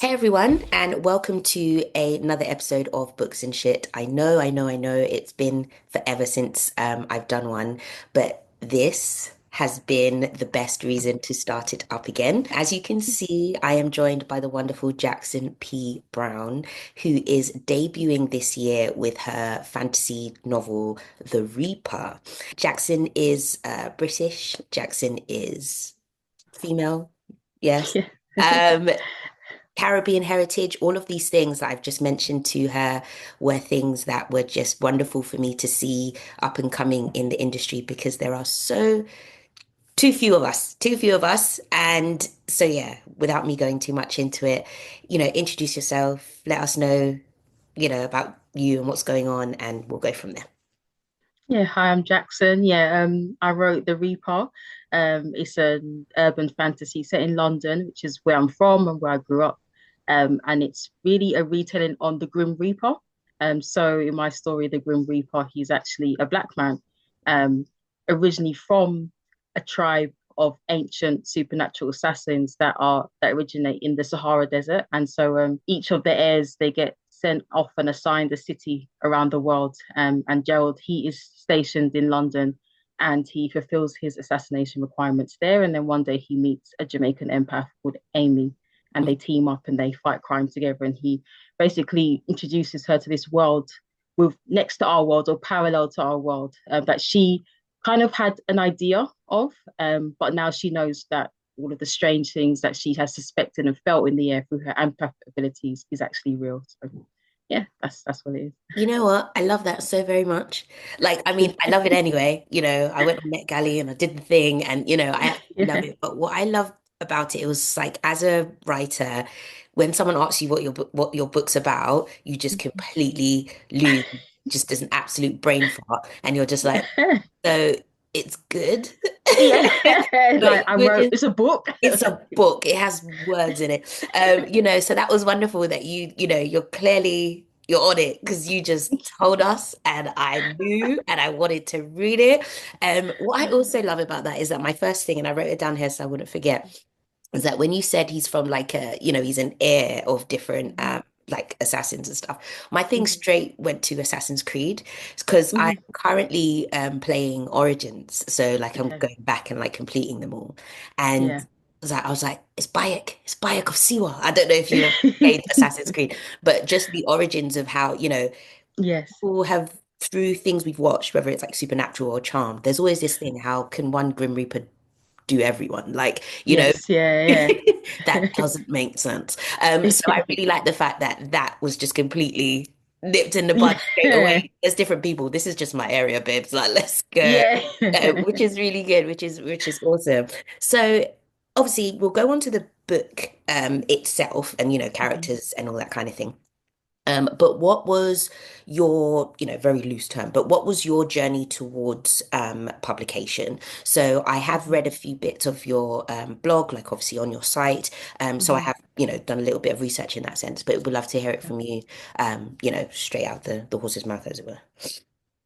Hey everyone, and welcome to another episode of Books and Shit. I know, it's been forever since I've done one, but this has been the best reason to start it up again. As you can see, I am joined by the wonderful Jackson P. Brown, who is debuting this year with her fantasy novel, The Reaper. Jackson is British, Jackson is female, yes. Yeah. Um, Caribbean heritage, all of these things that I've just mentioned to her were things that were just wonderful for me to see up and coming in the industry because there are so too few of us. And so, yeah, without me going too much into it, introduce yourself, let us know, about you and what's going on, and we'll go from there. Yeah, hi, I'm Jackson. I wrote The Reaper. It's an urban fantasy set in London, which is where I'm from and where I grew up. And it's really a retelling on the Grim Reaper. So in my story, the Grim Reaper, he's actually a black man, um, originally from a tribe of ancient supernatural assassins that originate in the Sahara Desert. And so each of the heirs they get sent off and assigned a city around the world. And Gerald, he is stationed in London and he fulfills his assassination requirements there. And then one day he meets a Jamaican empath called Amy, and they team up and they fight crime together. And he basically introduces her to this world with next to our world or parallel to our world that she kind of had an idea of, but now she knows that all of the strange things that she has suspected and felt in the air through her empath abilities is actually real. So yeah, that's what it You know what? I love that so very much. Like, I mean, I love it anyway. I went on Met Galley and I did the thing, and I is. absolutely love Yeah. it. But what I love about it, it was like as a writer, when someone asks you what your book's about, you just completely lose, just as an absolute brain fart, and you're just like, so it's good, Yeah. Like but I good wrote, is it's a book. it's a book. It has words in it. So that was wonderful that you're on it because you just told us and I knew and I wanted to read it. What I also love about that is that my first thing, and I wrote it down here so I wouldn't forget, is that when you said he's from like he's an heir of different like assassins and stuff. My thing Mhm. straight went to Assassin's Creed because I'm Mhm. currently playing Origins, so like I'm Okay. going back and like completing them all. And Yeah. I was like, it's Bayek of Siwa. I don't know if you played Assassin's Creed, but just the origins of how, Yes. people have through things we've watched, whether it's like Supernatural or Charmed, there's always this thing, how can one Grim Reaper do everyone? Like, Yes. Yeah. that doesn't make sense. So I Yeah. really like the fact that that was just completely nipped in the bud straight Yeah. away. There's different people. This is just my area, babes. Like, let's go. Yeah. Which is really good, which is awesome. So obviously we'll go on to the book itself and Mhm. characters and all that kind of thing. But what was your, very loose term, but what was your journey towards publication? So I have Mhm. read a few bits of your blog, like obviously on your site. So I Mhm. have, done a little bit of research in that sense, but would love to hear it from you, straight out the horse's mouth, as it were.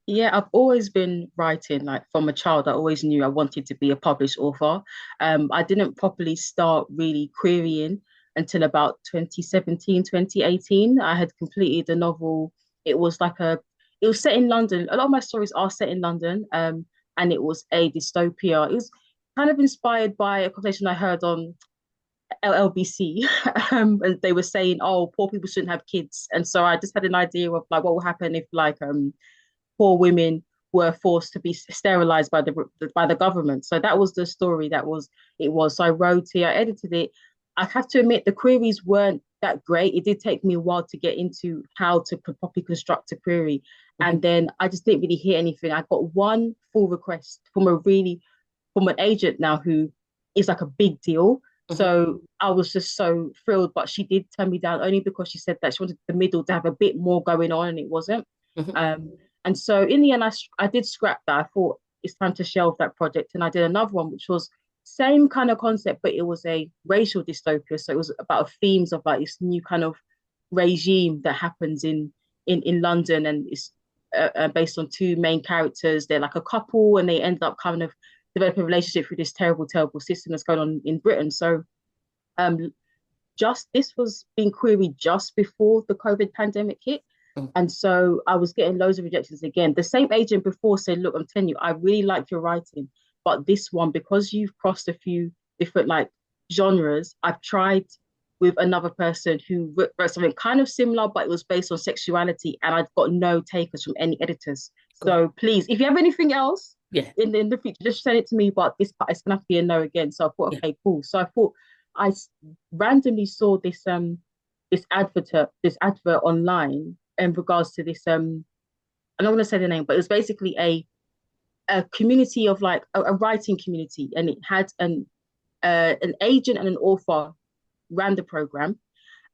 Yeah, I've always been writing, like from a child. I always knew I wanted to be a published author. I didn't properly start really querying until about 2017, 2018. I had completed the novel. It was like it was set in London. A lot of my stories are set in London, and it was a dystopia. It was kind of inspired by a conversation I heard on LLBC, and they were saying, "Oh, poor people shouldn't have kids." And so I just had an idea of like what will happen if poor women were forced to be sterilized by the government. So that was the story it was. So I wrote it, I edited it. I have to admit the queries weren't that great. It did take me a while to get into how to properly construct a query. Mhm, And then I just didn't really hear anything. I got one full request from an agent now who is like a big deal. mhm, So I was just so thrilled, but she did turn me down only because she said that she wanted the middle to have a bit more going on, and it wasn't. mhm, And so in the end, I did scrap that. I thought it's time to shelve that project, and I did another one, which was same kind of concept, but it was a racial dystopia. So it was about themes of like this new kind of regime that happens in London, and it's based on two main characters. They're like a couple, and they end up kind of developing a relationship through this terrible, terrible system that's going on in Britain. So um, this was being queried just before the COVID pandemic hit. Mm. And so I was getting loads of rejections again. The same agent before said, look, I'm telling you, I really like your writing, but this one, because you've crossed a few different like genres, I've tried with another person who wrote something kind of similar, but it was based on sexuality, and I've got no takers from any editors. Good. So please, if you have anything else Yeah. in the future, just send it to me. But this part is gonna have to be a no again. So I thought, Yeah. okay, cool. So I thought I randomly saw this advert online in regards to this I'm not gonna say the name, but it was basically a community of like a writing community, and it had an agent and an author ran the program,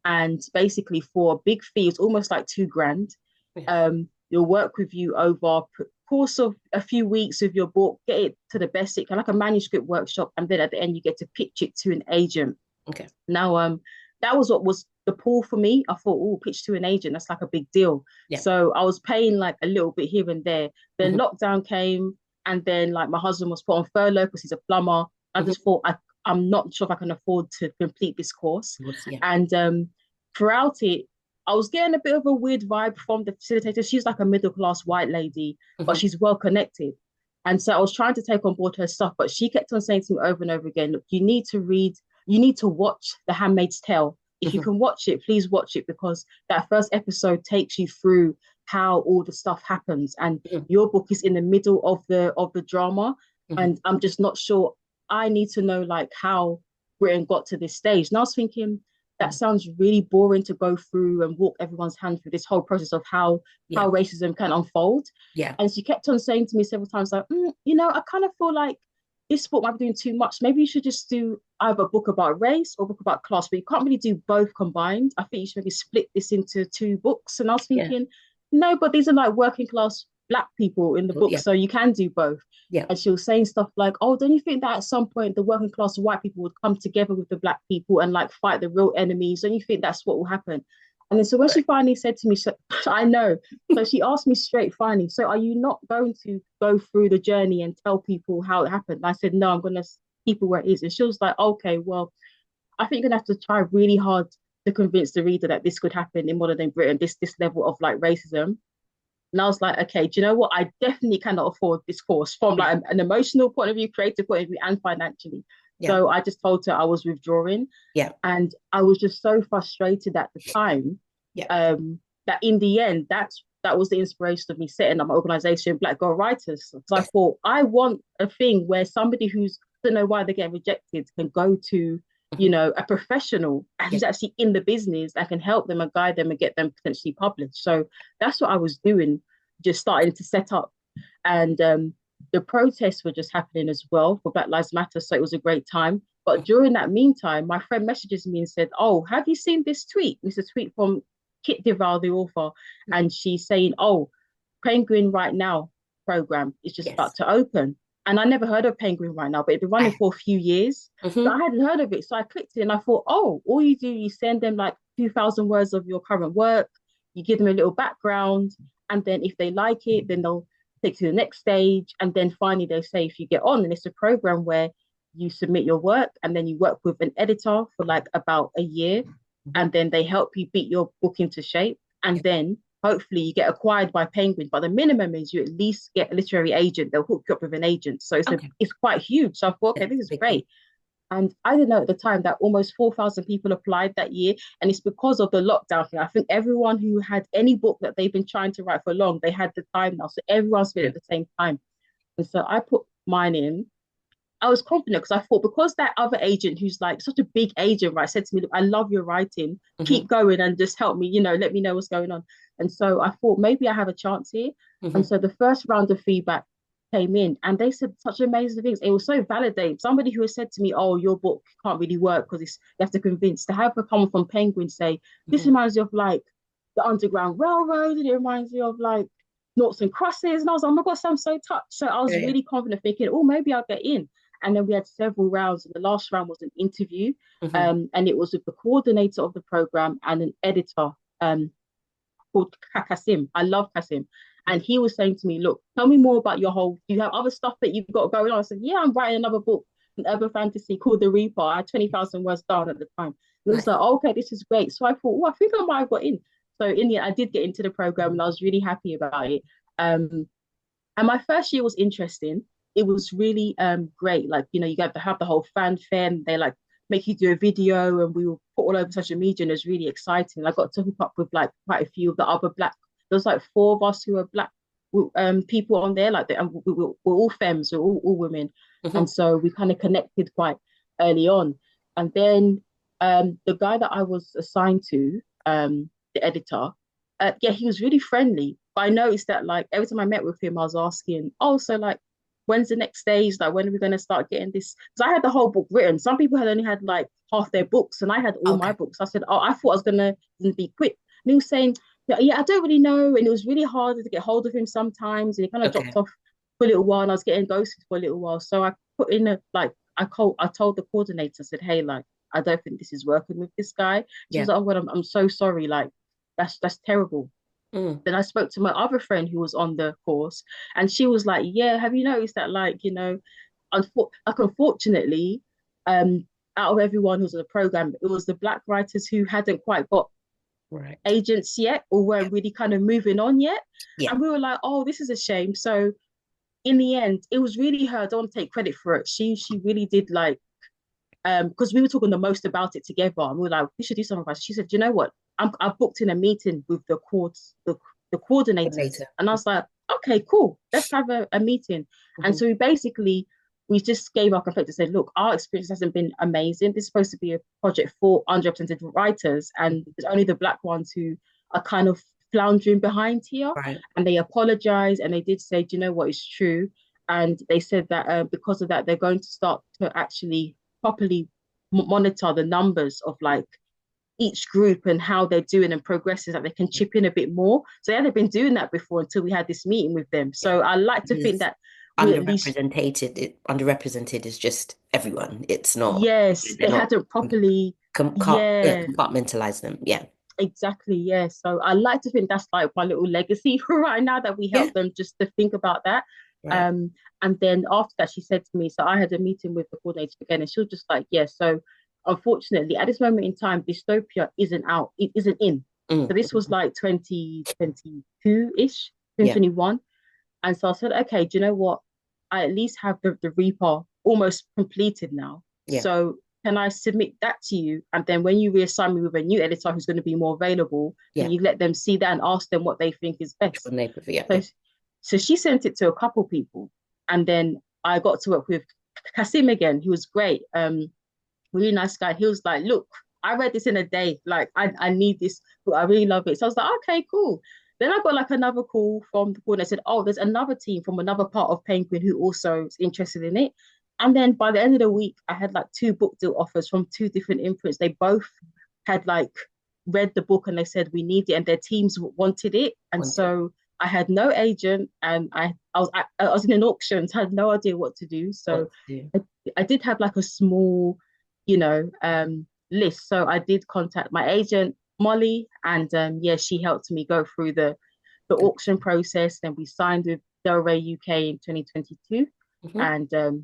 and basically for a big fee, it's almost like 2 grand. Yeah. They'll work with you over course of a few weeks with your book, get it to the best it can, like a manuscript workshop, and then at the end you get to pitch it to an agent. Okay. Now, that was what was the pull for me. I thought, oh, pitch to an agent, that's like a big deal. Yeah. So I was paying like a little bit here and there. Then Hmm. lockdown came, and then like my husband was put on furlough because he's a plumber. I Hmm. just thought I'm not sure if I can afford to complete this course. Yeah. And throughout it, I was getting a bit of a weird vibe from the facilitator. She's like a middle class white lady, but Hmm. she's well connected. And so I was trying to take on board her stuff, but she kept on saying to me over and over again, look, you need to watch The Handmaid's Tale. If you Hmm. can watch it, please watch it, because that first episode takes you through how all the stuff happens, and Hmm. your book is in the middle of the drama. Hmm. And I'm just not sure. I need to know like how Britain got to this stage. And I was thinking, that Hmm. sounds really boring to go through and walk everyone's hand through this whole process of Yeah. how racism can unfold. Yeah. And she kept on saying to me several times, like, I kind of feel like this book might be doing too much. Maybe you should just do either a book about race or a book about class, but you can't really do both combined. I think you should maybe split this into 2 books. And I was Yeah. thinking, no, but these are like working class Black people in the book, Yeah. so you can do both. Yeah. And she was saying stuff like, oh, don't you think that at some point the working class white people would come together with the Black people and like fight the real enemies? Don't you think that's what will happen? And then so when she finally said to me, so, I know. So she asked me straight finally, so are you not going to go through the journey and tell people how it happened? And I said, no, I'm going to keep it where it is. And she was like, okay, well, I think you're going to have to try really hard to convince the reader that this could happen in modern day Britain, this level of like racism. And I was like, okay, do you know what? I definitely cannot afford this course from Yeah. like an emotional point of view, creative point of view, and financially. Yeah. So I just told her I was withdrawing. Yeah. And I was just so frustrated at the time, Yeah. that in the end, that was the inspiration of me setting up my organization, Black Girl Writers. So I Yes. thought I want a thing where somebody who's don't know why they get rejected can go to, Hmm. a professional Yeah. who's actually in the business that can help them and guide them and get them potentially published. So that's what I was doing, just starting to set up. And the protests were just happening as well for Black Lives Matter. So it was a great time. But during that meantime, my friend messages me and said, oh, have you seen this tweet? It's a tweet from Kit Deval, the author. And she's saying, oh, Penguin Right Now program is just about Yes. to open. And I never heard of Penguin Right Now, but it'd been running I. for a few years. So Hmm. I hadn't heard of it. So I clicked it and I thought, oh, all you do, you send them like 2,000 words of your current work, you give them a little background, and then if they like it, then they'll take you to the next stage. And then finally they say if you get on, and it's a program where you submit your work and then you work with an editor for like about a year, Hmm. and then they help you beat your book into shape. And Yeah. then hopefully you get acquired by Penguin. But the minimum is you at least get a literary agent. They'll hook you up with an agent. So Okay. it's quite huge. So I thought, okay, That's this a is big thing. great. And I didn't know at the time that almost 4,000 people applied that year. And it's because of the lockdown thing. I think everyone who had any book that they've been trying to write for long, they had the time now. So everyone's been Yeah. at the same time. And so I put mine in. I was confident because I thought, because that other agent who's like such a big agent, right, said to me, look, I love your writing, Hmm. keep going and just help me, let me know what's going on. And so I thought maybe I have a chance here. And Hmm. so the first round of feedback came in and they said such amazing things. It was so validating. Somebody who has said to me, oh, your book can't really work because you have to convince, to have come from Penguin say, this Hmm. reminds me of like the Underground Railroad, and it reminds me of like Noughts and Crosses. And I was like, oh my gosh, I'm so touched. So I was Yeah. really confident thinking, oh, maybe I'll get in. And then we had several rounds, and the last round was an interview, Hmm. and it was with the coordinator of the program and an editor, called Kasim. I love Kasim. And he was saying to me, look, tell me more about your whole, do you have other stuff that you've got going on? I said, yeah, I'm writing another book, an urban fantasy called The Reaper. I had 20,000 words down at the time. It was Nice. like, okay, this is great. So I thought, oh, I think I might have got in. So in the end, I did get into the program and I was really happy about it. Um, and my first year was interesting. It was really great. Like, you got to have the whole fanfare and they like make you do a video and we were put all over social media and it was really exciting. I got to hook up with like quite a few of the other black, there was like four of us who were black people on there, like and we're all femmes, we're all women. Hmm. And so we kind of connected quite early on. And then the guy that I was assigned to, the editor, yeah, he was really friendly. But I noticed that like every time I met with him, I was asking, oh, so like, when's the next stage? Like, when are we going to start getting this? Because I had the whole book written. Some people had only had like half their books, and I had all my Okay. books. I said, oh, I thought I was gonna be quick. And he was saying, yeah, yeah, I don't really know, and it was really hard to get hold of him sometimes, and he kind of dropped Okay. off for a little while, and I was getting ghosted for a little while. So I put in a like, I told the coordinator, I said, hey, like, I don't think this is working with this guy. She Yeah. was like, oh, well, I'm so sorry, like that's terrible. Mm. Then I spoke to my other friend who was on the course, and she was like, "Yeah, have you noticed that? Like, unfortunately, um, out of everyone who's on the program, it was the black writers who hadn't quite got Right. agents yet, or Yeah. weren't really kind of moving on yet." Yeah. And we were like, "Oh, this is a shame." So in the end, it was really her. I don't want to take credit for it. She really did like because we were talking the most about it together, and we were like, we should do something about it. She said, you know what? I booked in a meeting with the coordinators, Coordinator. and I was like, okay, cool, let's have a meeting. And Hmm. so we just gave our complaint to say, look, our experience hasn't been amazing. This is supposed to be a project for underrepresented writers, and it's only the black ones who are kind of floundering behind here. Right. And they apologized, and they did say, do you know what is true? And they said that because of that, they're going to start to actually properly monitor the numbers of like each group and how they're doing and progresses that they can Yeah. chip in a bit more. So they hadn't been doing that before until we had this meeting with them. Yeah. So I like to think Because that we at least, underrepresented is just everyone. It's not, yes, they're they not hadn't properly, yeah, yeah, compartmentalize them. Yeah. exactly, yeah. So I like to think that's like my little legacy for right now, that we Yeah. help them just to think about that. Right. Um, and then after that, she said to me, so I had a meeting with the coordinator again, and she was just like, yeah, so unfortunately, at this moment in time, dystopia isn't out, it isn't in. So Mm. this was like 2022-ish, Yeah. 2021. And so I said, okay, do you know what? I at least have the Reaper almost completed now. Yeah. So can I submit that to you? And then when you reassign me with a new editor who's going to be more available, can Yeah. you let them see that and ask them what they think is Which best? one they prefer? Yeah. So, Yeah. so she sent it to a couple people. And then I got to work with Kasim again, who was great. Really nice guy. He was like, look, I read this in a day. Like, I need this. I really love it. So I was like, okay, cool. Then I got like another call from the board. They said, oh, there's another team from another part of Penguin who also is interested in it. And then by the end of the week, I had like two book deal offers from two different imprints. They both had like read the book and they said we need it, and their teams wanted it. And Wanted. so I had no agent, and I was in an auction, so I had no idea what to do. What So to do? I, I did have like a small, list. So I did contact my agent Molly, and yeah, she helped me go through the auction process. Then we signed with Del Rey UK in 2022. Hmm.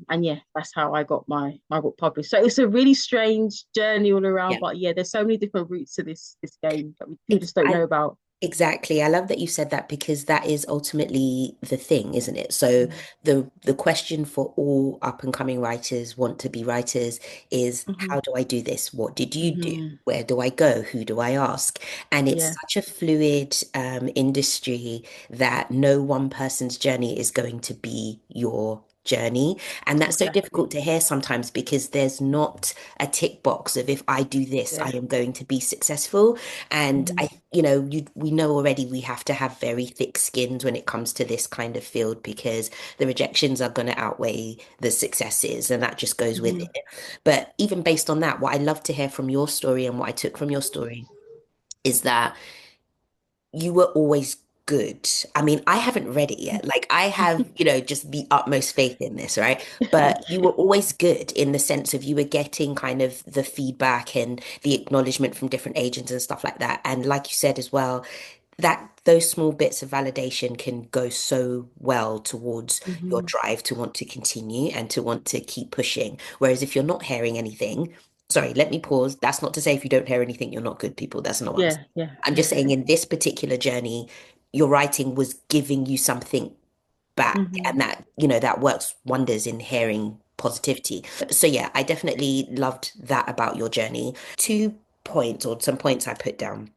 And yeah, that's how I got my book published. So it's a really strange journey all around, Yeah. but yeah, there's so many different routes to this game that we people just don't know I about. Exactly. I love that you said that because that is ultimately the thing, isn't it? So the question for all up and coming writers want to be writers is Mm-hmm. how do I do this? What did you do? Mm-hmm. Where do I go? Who do I ask? And it's Yeah, such a fluid industry that no one person's journey is going to be your journey. And that's so difficult exactly. to hear sometimes because there's not a tick box of if I do this, I Yeah. am going to be successful. And Mm-hmm. we know already we have to have very thick skins when it comes to this kind of field because the rejections are going to outweigh the successes, and that just goes with Mm-hmm. it. But even based on that, what I love to hear from your story and what I took from your story is that you were always good. I mean, I haven't read it yet. Like, I have, just the utmost faith in this, right? But you were always good in the sense of you were getting kind of the feedback and the acknowledgement from different agents and stuff like that. And like you said as well, that those small bits of validation can go so well towards your Mm-hmm. drive to want to continue and to want to keep pushing. Whereas if you're not hearing anything, sorry, let me pause. That's not to say if you don't hear anything, you're not good people. That's not what I'm saying. Yeah, yeah. I'm just saying in this particular journey, your writing was giving you something back, Hmm. and that, that works wonders in hearing positivity. So yeah, I definitely loved that about your journey. 2 points, or some points I put down,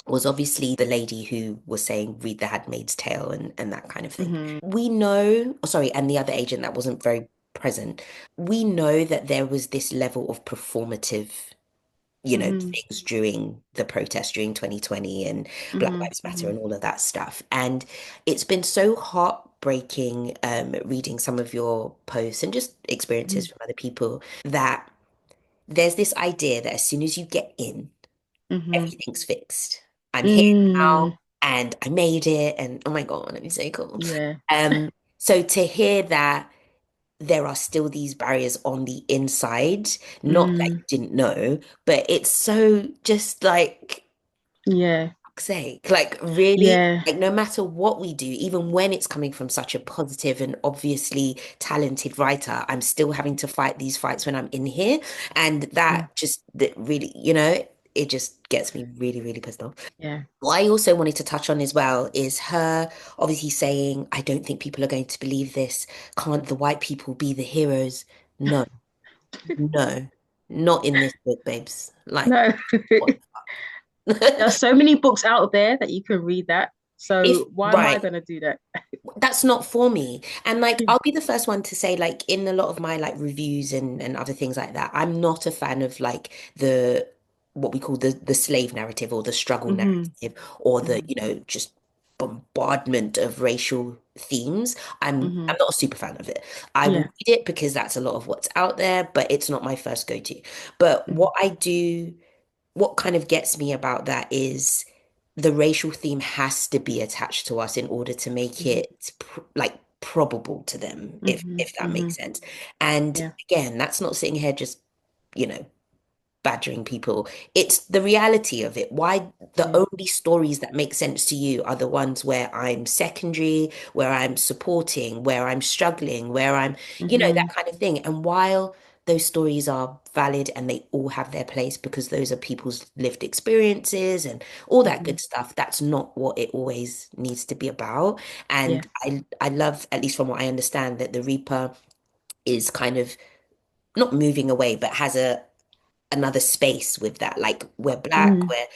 was obviously the lady who was saying read The Handmaid's Tale and that kind of thing. Hmm. We know, oh, sorry, and the other agent that wasn't very present. We know that there was this level of performative, Hmm. things during the protest during 2020 and Black Hmm. Lives Matter Hmm. and all of that stuff. And it's been so heartbreaking, reading some of your posts and just experiences Hmm. from other people, that there's this idea that as soon as you get in, Hmm. everything's fixed. I'm here Mm. now and I made it, and oh my God, it'd be so cool. Yeah. So to hear that there are still these barriers on the inside, not that Mm. you didn't know, but it's so just like, Yeah. fuck's sake, like really, Yeah. like no matter what we do, even when it's coming from such a positive and obviously talented writer, I'm still having to fight these fights when I'm in here. And Mm. that just, that really, it just gets me really, really pissed off. Yeah. What I also wanted to touch on as well is her obviously saying, I don't think people are going to believe this. Can't the white people be the heroes? No, no, not in this book, babes. Like, No. what the There are fuck? so many books out there that you can read that. If, So why am I right, gonna do that? that's not for me. And like, Yeah. I'll be the first one to say, like, in a lot of my like reviews and other things like that, I'm not a fan of like the what we call the slave narrative or the struggle Hmm. narrative or the, Hmm. just bombardment of racial themes. I'm Hmm. not a super fan of it. I will Yeah. read it because that's a lot of what's out there, but it's not my first go-to. But Hmm. what kind of gets me about that is the racial theme has to be attached to us in order to make Hmm. it like probable to them, Hmm. if that Hmm. makes sense. And Yeah. again, that's not sitting here just, you know, badgering people. It's the reality of it. Why the Yeah. only stories that make sense to you are the ones where I'm secondary, where I'm supporting, where I'm struggling, where I'm, that Hmm. kind of thing. And while those stories are valid and they all have their place because those are people's lived experiences and all that Hmm. good stuff, that's not what it always needs to be about. Yeah. And I love, at least from what I understand, that the Reaper is kind of not moving away, but has a another space with that. Like we're black, Mm. where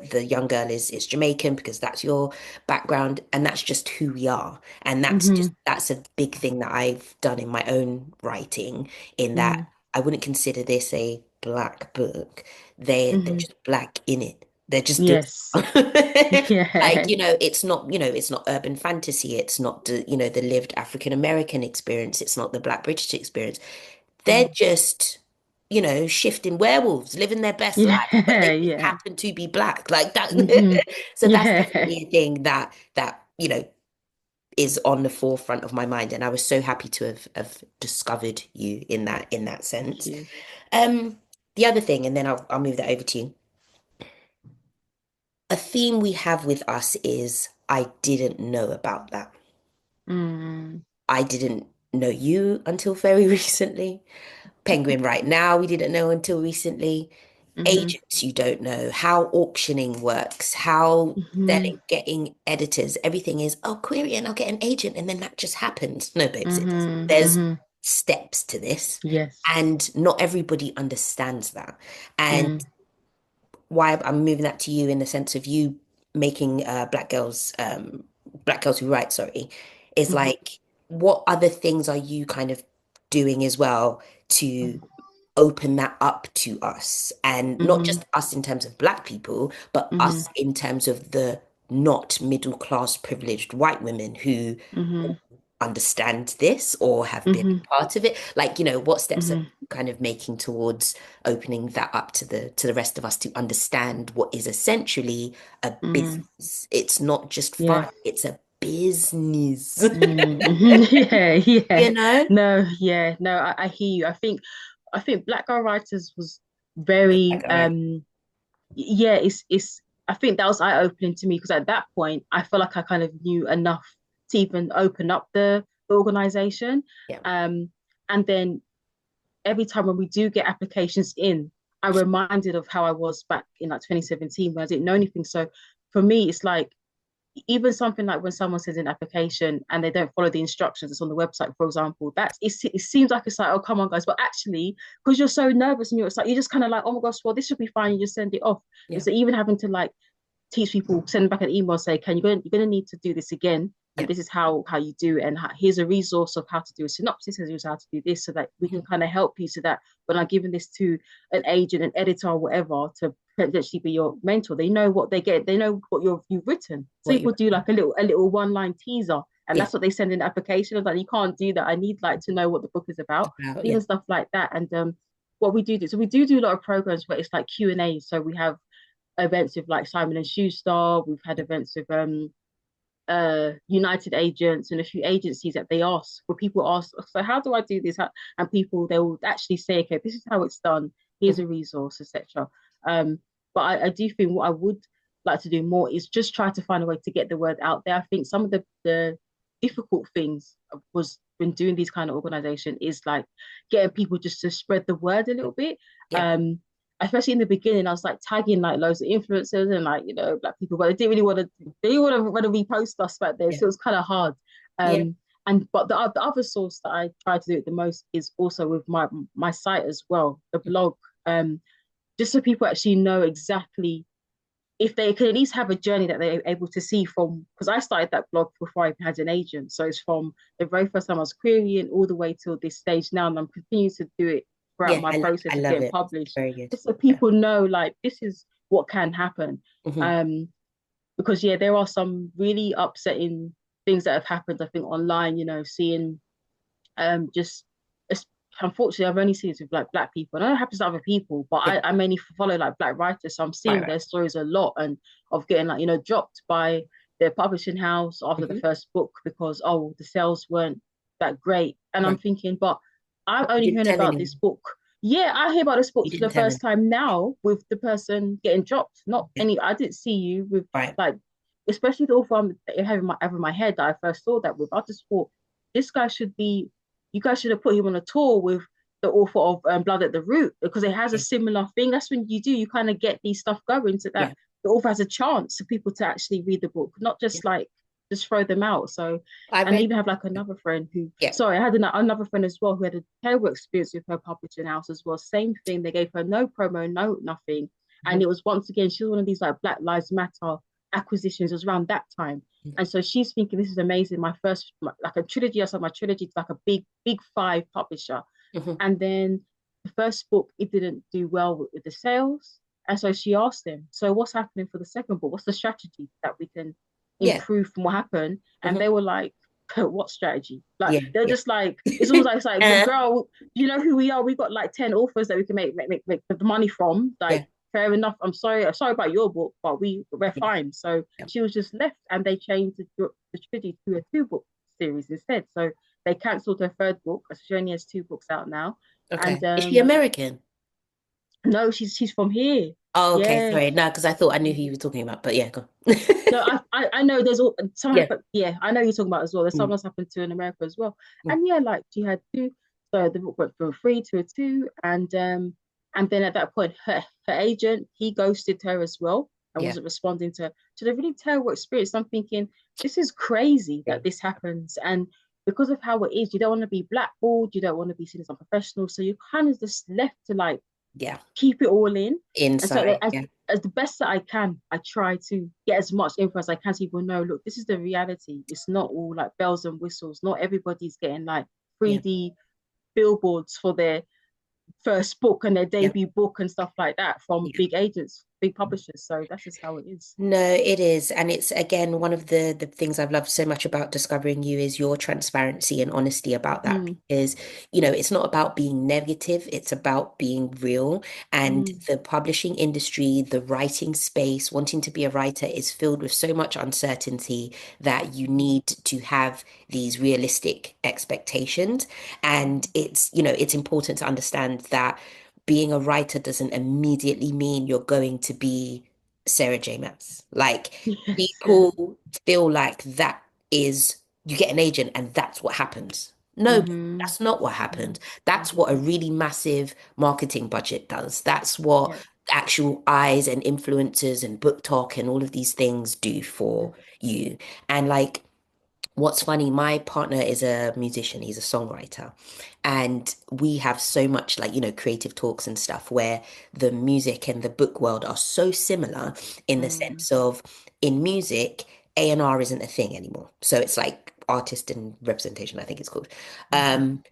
the young girl is Jamaican because that's your background, and that's just who we are. And Hmm. that's a big thing that I've done in my own writing, in that Hmm. I wouldn't consider this a black book. They're Hmm. just black in it. They're just doing Yes. like, Yeah. it's not urban fantasy, it's not the lived African American experience, it's not the Black British experience. They're Mm. just, shifting werewolves, living their best life, but they Yeah. just Yeah. happen to be black. Like that. Hmm. So that's Yeah. definitely a thing that is on the forefront of my mind. And I was so happy to have discovered you in that Thank sense. you. Um, the other thing, and then I'll move that over to you. A theme we have with us is I didn't know about that. Mm. I didn't know you until very recently. Penguin right now, we didn't know until recently. Hmm. Agents, you don't know how auctioning works, how Hmm. selling, getting editors, everything is, oh, query and I'll get an agent, and then that just happens. No, babes, it doesn't. Hmm. There's Hmm. steps to this, Yes. and not everybody understands that. And Mm. why I'm moving that to you in the sense of you making black girls who write, sorry, is Hmm. like, what other things are you kind of doing as well to open that up to us, and not Hmm. just us in terms of black people, but Hmm. us in terms of the not middle class privileged white women who Hmm. understand this or have been Hmm. a part of it. Like, what steps are Hmm. you kind of making towards opening that up to the rest of us to understand what is essentially a Hmm. business. It's not just fun, Yeah. it's a business. Mm-hmm. Yeah, yeah. You know? No, yeah, no, I hear you. I think Black Girl Writers was very Like, all right. yeah, it's I think that was eye-opening to me because at that point I felt like I kind of knew enough to even open up the organization. Yeah. Um and then every time when we do get applications in, I'm reminded of how I was back in like 2017 when I didn't know anything. So for me, it's like even something like when someone sends an application and they don't follow the instructions that's on the website, for example, it seems like it's like, oh, come on, guys. But actually, because you're so nervous and you're, it's like, you're just kind of like, oh my gosh, well, this should be fine. You just send it off. And Yeah. so even having to like teach people, send back an email, say, can you're going to need to do this again. And Yeah. this is how you do it. And here's a resource of how to do a synopsis, here's how to do this, so that we can Mhm. kind of help you so that when I'm giving this to an agent, an editor, or whatever, to potentially be your mentor, they know what they get, they know what you've written. So What you people do like a little one-line teaser. And yeah that's what they send in the application. I was like, you can't do that. I need like to know what the book is about. about yeah Even stuff like that. And what we do, so we do a lot of programs where it's like Q&A. So we have events with like Simon and Schuster. We've had events with United Agents and a few agencies that they ask where people ask, so how do I do this? And people they will actually say, okay, this is how it's done. Here's Mhm. a resource, etc. But I do think what I would like to do more is just try to find a way to get the word out there. I think some of the difficult things was when doing these kind of organization is like getting people just to spread the word a little bit. Yeah. Um, Especially in the beginning, I was like tagging like loads of influencers and like black people, but they didn't really want to. They didn't want to repost us back there, Yeah. so it was kind of hard. Yeah. And but the other source that I try to do it the most is also with my site as well, the blog. Just so people actually know exactly if they could at least have a journey that they're able to see from, because I started that blog before I had an agent. So it's from the very first time I was querying all the way till this stage now. And I'm continuing to do it throughout Yeah. my I process of love getting it. published, Very good. just so Yeah. people know like this is what can happen. Hmm. Um, because yeah, there are some really upsetting things that have happened, I think, online, seeing just unfortunately I've only seen it with like black people. And I know it happens to other people, but Yeah. I mainly follow like black writers. So I'm Right. seeing Right. their stories a lot and of getting like, dropped by their publishing house after the Hmm. first book because the sales weren't that great. And I'm Right. thinking, but I'm You only didn't hearing tell about this anyone. book. Yeah, I hear about this book You for didn't the tell first anyone. time now with the person getting dropped. Not Yeah. any, I didn't see you with Right. like, especially the author I'm having my head that I first saw that with. I just thought this guy should be, you guys should have put him on a tour with the author of Blood at the Root because it has a Yeah. similar thing. That's when you kind of get these stuff going so that Yeah. the author has a chance for people to actually read the book, not Yeah. just like just throw them out. So, I and I read. even have like another friend who, Yeah. sorry, I had another friend as well who had a terrible experience with her publishing house as well. Same thing. They gave her no promo, no nothing. And Mhm. it was once again, she was one of these like Black Lives Matter acquisitions. It was around that time. And so she's thinking, this is amazing. My first, like a trilogy, I said my trilogy to like a big five publisher. Mhm. And then the first book, it didn't do well with the sales. And so she asked him, so what's happening for the second book? What's the strategy that we can Yeah. improve from what happened? And Mhm. they were like, what strategy? Like Yeah. they're Yeah. just like, it's almost like it's like, well, Uh, girl, you know who we are? We got like 10 authors that we can make the money from. yeah. Like, fair enough. I'm sorry about your book, but we're Yeah. fine. So Yeah. she was just left and they changed the trilogy to a two-book series instead. So they cancelled her third book. She only has two books out now. And Okay. Is she American? no, she's from here. Oh, okay. Yeah. Sorry. No, because I thought I knew who you were talking about, but yeah, go on. No, I know there's all some Yeah. happen. Yeah, I know you're talking about as well. There's Mm, something else happened to in America as well. mm. And yeah, like she had two. So the book went from a three to a two, and then at that point, her agent he ghosted her as well and Yeah. wasn't responding to the really terrible experience. I'm thinking this is crazy that this happens, and because of how it is, you don't want to be blackballed, you don't want to be seen as unprofessional, so you're kind of just left to like Yeah. keep it all in. And so Inside. Yeah. as the best that I can, I try to get as much info as I can so people know, look, this is the reality. It's not all like bells and whistles. Not everybody's getting like Yeah. 3D billboards for their first book and their Yeah. debut book and stuff like that from Yeah. big agents, big publishers. So that's just how it is. No, it is. And it's again one of the things I've loved so much about discovering you is your transparency and honesty about that. Mm, Because, it's not about being negative, it's about being real. And mm, the publishing industry, the writing space, wanting to be a writer is filled with so much uncertainty that you mm, need to have these realistic expectations. And it's important to understand that being a writer doesn't immediately mean you're going to be Sarah J. Maas. Like yes, yeah. people feel like that is you get an agent and that's what happens. No, Mm-hmm. that's not what happened. That's Mm-hmm. what a really massive marketing budget does. That's what Yeah. actual eyes and influencers and book talk and all of these things do for you. And like, what's funny, my partner is a musician, he's a songwriter, and we have so much like, creative talks and stuff where the music and the book world are so similar in the Mm-hmm. sense of in music, A&R isn't a thing anymore. So it's like artist and representation, I think it's called. Mm-hmm. Um,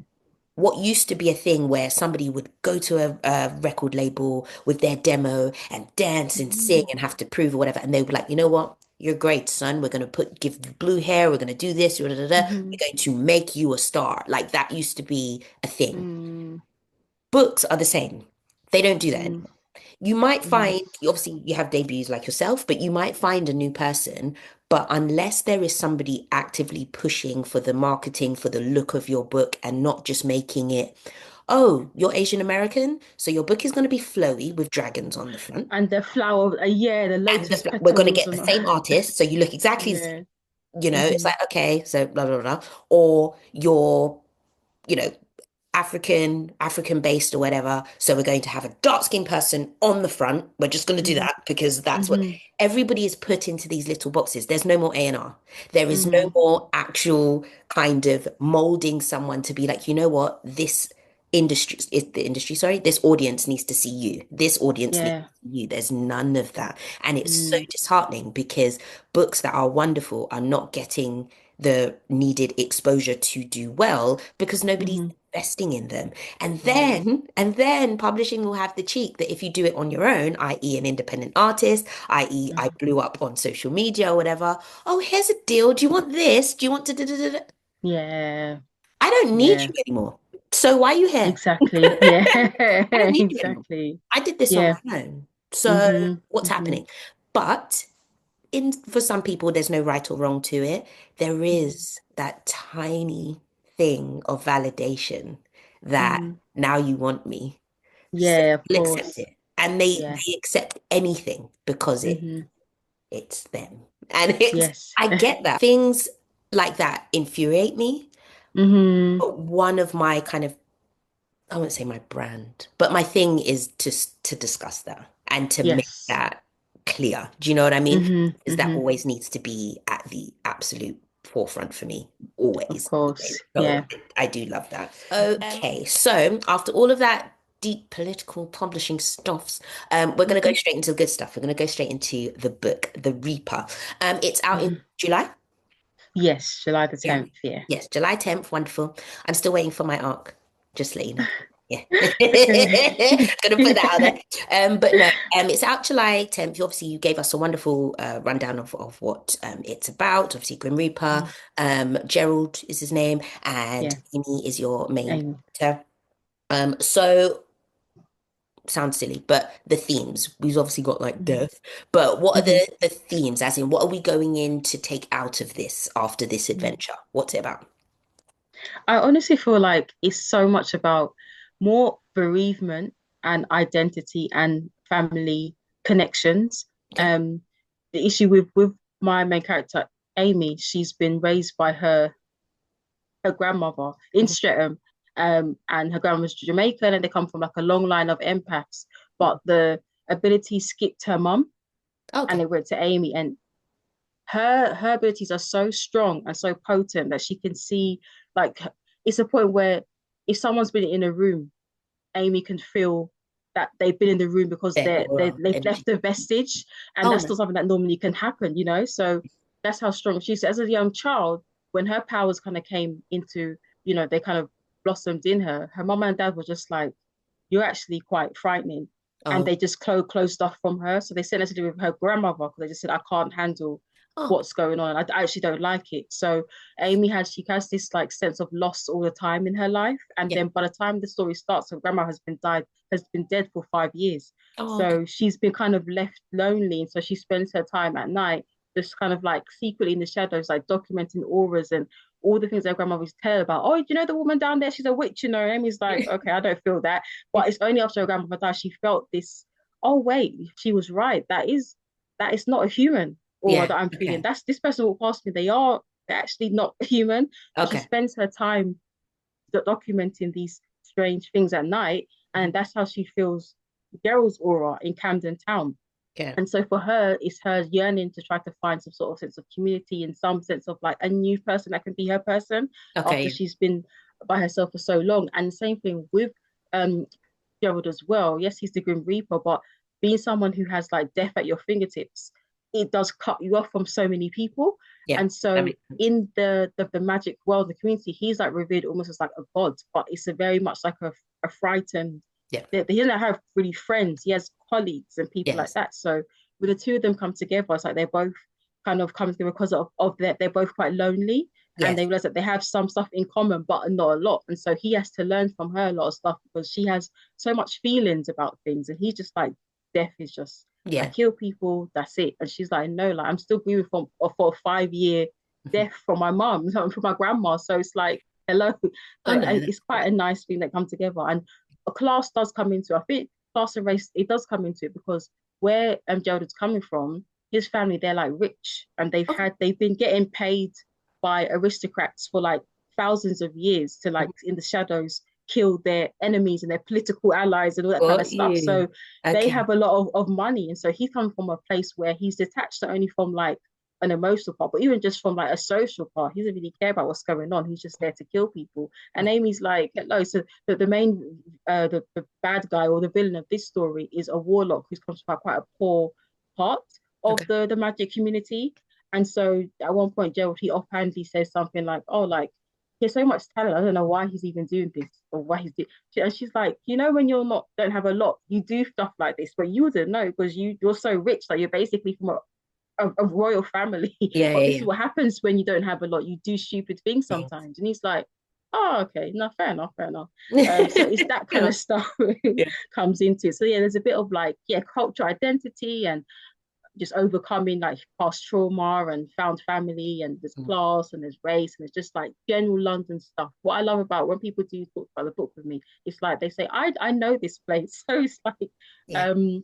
what used to be a thing where somebody would go to a record label with their demo and dance and sing and have to prove or whatever, and they were like, you know what? You're great, son. We're gonna give you blue hair. We're gonna do this. Da, da, da, da. Mm-hmm. We're going to make you a star. Like that used to be a thing. Mm-hmm. Books are the same. They don't do that Mm-hmm. anymore. You might Mm-hmm. find, obviously, you have debuts like yourself, but you might find a new person. But unless there is somebody actively pushing for the marketing, for the look of your book, and not just making it, oh, you're Asian American, so your book is going to be flowy with dragons on the front. And the flower, yeah, the And lotus we're going to petals get the and same artist, so you look exactly the yeah. same. It's Mm-hmm. like, okay, so blah, blah, blah. Or you're, you know, African based or whatever. So we're going to have a dark skinned person on the front. We're just going to do Mm-hmm. that because that's what Mm-hmm. everybody is put into these little boxes. There's no more A&R. There is no Mm-hmm. more actual kind of molding someone to be like, you know what, this industry is the industry, sorry, this audience needs to see you. This audience needs Yeah. to see you. There's none of that. And it's so Mm. disheartening because books that are wonderful are not getting the needed exposure to do well because nobody's Mm-hmm. investing in them. Yeah. And then publishing will have the cheek that if you do it on your own, i.e. an independent artist, i.e. I Mm-hmm. blew up on social media or whatever, oh, here's a deal. Do you want this? Do you want to da, da, da, da? Yeah. I don't need Yeah. you anymore. So why are you here? Exactly. Yeah. I don't need you anymore. Exactly. I did this on Yeah. my own. So Mm-hmm. what's Mm-hmm. happening? But in for some people, there's no right or wrong to it. There is that tiny thing of validation that Mm-hmm. now you want me. So Yeah, of they'll accept course. it. And they Yeah. they accept anything because Mm-hmm. it's them. And it's Yes. I get that. Things like that infuriate me. Mm-hmm. But one of my kind of I wouldn't say my brand, but my thing is to discuss that and to make Yes. that clear. Do you know what I mean? Mm-hmm. Because that Mm-hmm. always needs to be at the absolute forefront for me, Of always. course. So Yeah. I do love that. Okay, so after all of that deep political publishing stuffs, we're going to go Mm-hmm. straight into the good stuff. We're going to go straight into the book, The Reaper. It's out in Mm-hmm. July. Yes, July the Yeah. 10th. Yeah. Yes, July 10th. Wonderful. I'm still waiting for my arc. Just to let you know. Yeah. Okay. Gonna put that out there. But no, it's out July 10th. Obviously, you gave us a wonderful rundown of what it's about. Obviously, Grim Reaper, Mm. Gerald is his name, and Yeah. Amy is your main Amy. character. So sounds silly, but the themes, we've obviously got like Mm-hmm. death, but what are Mm-hmm. the themes, as in what are we going in to take out of this after this adventure? What's it about? I honestly feel like it's so much about more bereavement and identity and family connections. Okay. Um, the issue with my main character, Amy, she's been raised by her grandmother in Mhm. Streatham. And her grandma's Jamaican and they come from like a long line of empaths. Mhm. But the ability skipped her mum and Okay. it went to Amy. And her abilities are so strong and so potent that she can see like it's a point where if someone's been in a room, Amy can feel that they've been in the room because Their aura, they've energy. left a vestige, and Oh that's no. not something that normally can happen. So that's how strong she is. As a young child, when her powers kind of came into, they kind of blossomed in her. Her mom and dad were just like, "You're actually quite frightening," and Oh, they just closed stuff from her. So they sent her to do with her grandmother because they just said, "I can't handle oh, what's going on. I actually don't like it." So she has this like sense of loss all the time in her life, and yeah. then by the time the story starts, her grandma has been dead for 5 years. Oh, okay. So she's been kind of left lonely, and so she spends her time at night just kind of like secretly in the shadows, like documenting auras and all the things her grandmother used to tell her about. Oh, you know the woman down there, she's a witch. And Amy's like, okay, I don't feel that, but it's only after her grandmother died she felt this. Oh wait, she was right. That is not a human aura Yeah. that I'm feeling. Okay. That's this person walked past me. They're actually not human. So she Okay. spends her time. documenting these strange things at night, Mhm. and that's how she feels Gerald's aura in Camden Town. Yeah. And so for her, it's her yearning to try to find some sort of sense of community and some sense of like a new person that can be her person after Okay. she's been by herself for so long. And the same thing with um Gerald as well. Yes, he's the Grim Reaper, but being someone who has like death at your fingertips, it does cut you off from so many people. Yeah. And That so makes sense. in the magic world, the community, he's like revered almost as like a god, but it's a very much like a frightened. Yeah. He doesn't have really friends. He has colleagues and people like Yes. that. So when the two of them come together, it's like they're both kind of come together because of that they're both quite lonely and they Yes. realize that they have some stuff in common, but not a lot. And so he has to learn from her a lot of stuff because she has so much feelings about things, and he's just like, death is just I Yeah. kill people, that's it. And she's like, no, like I'm still grieving for a 5 year Mhm. death from my mom, from my grandma. So it's like, hello. Oh So no, it's that's quite great. a nice thing that come together. And a class does come into it. I think class and race, it does come into it because where Gerald's coming from, his family, they're like rich and Okay. they've been getting paid by aristocrats for like thousands of years to Mhm. like in the shadows kill their enemies and their political allies and all that kind of Got stuff. you. So they Okay. have a lot of money. And so he's come from a place where he's detached not only from like an emotional part, but even just from like a social part. He doesn't really care about what's going on. He's just there to kill people. And Yeah. Amy's like, hello. So the main, the bad guy or the villain of this story is a warlock who comes from quite a poor part of Okay. the magic community. And so at one point, Gerald, he offhandedly says something like, oh, like, he has so much talent. I don't know why he's even doing this or why he's doing. And she's like, when you're not don't have a lot, you do stuff like this, but you wouldn't know because you're so rich that you're basically from a royal family. Yeah, But yeah, this is yeah. what happens when you don't have a lot. You do stupid things sometimes. And he's like, oh, okay, no, fair enough, fair enough. So it's that kind Yeah. of stuff Yeah. comes into it. So yeah, there's a bit of like, yeah, cultural identity and just overcoming like past trauma and found family, and there's Mhm. class and there's race and it's just like general London stuff. What I love about when people do talk about the book with me, it's like they say, I know this place. So it's Yeah. um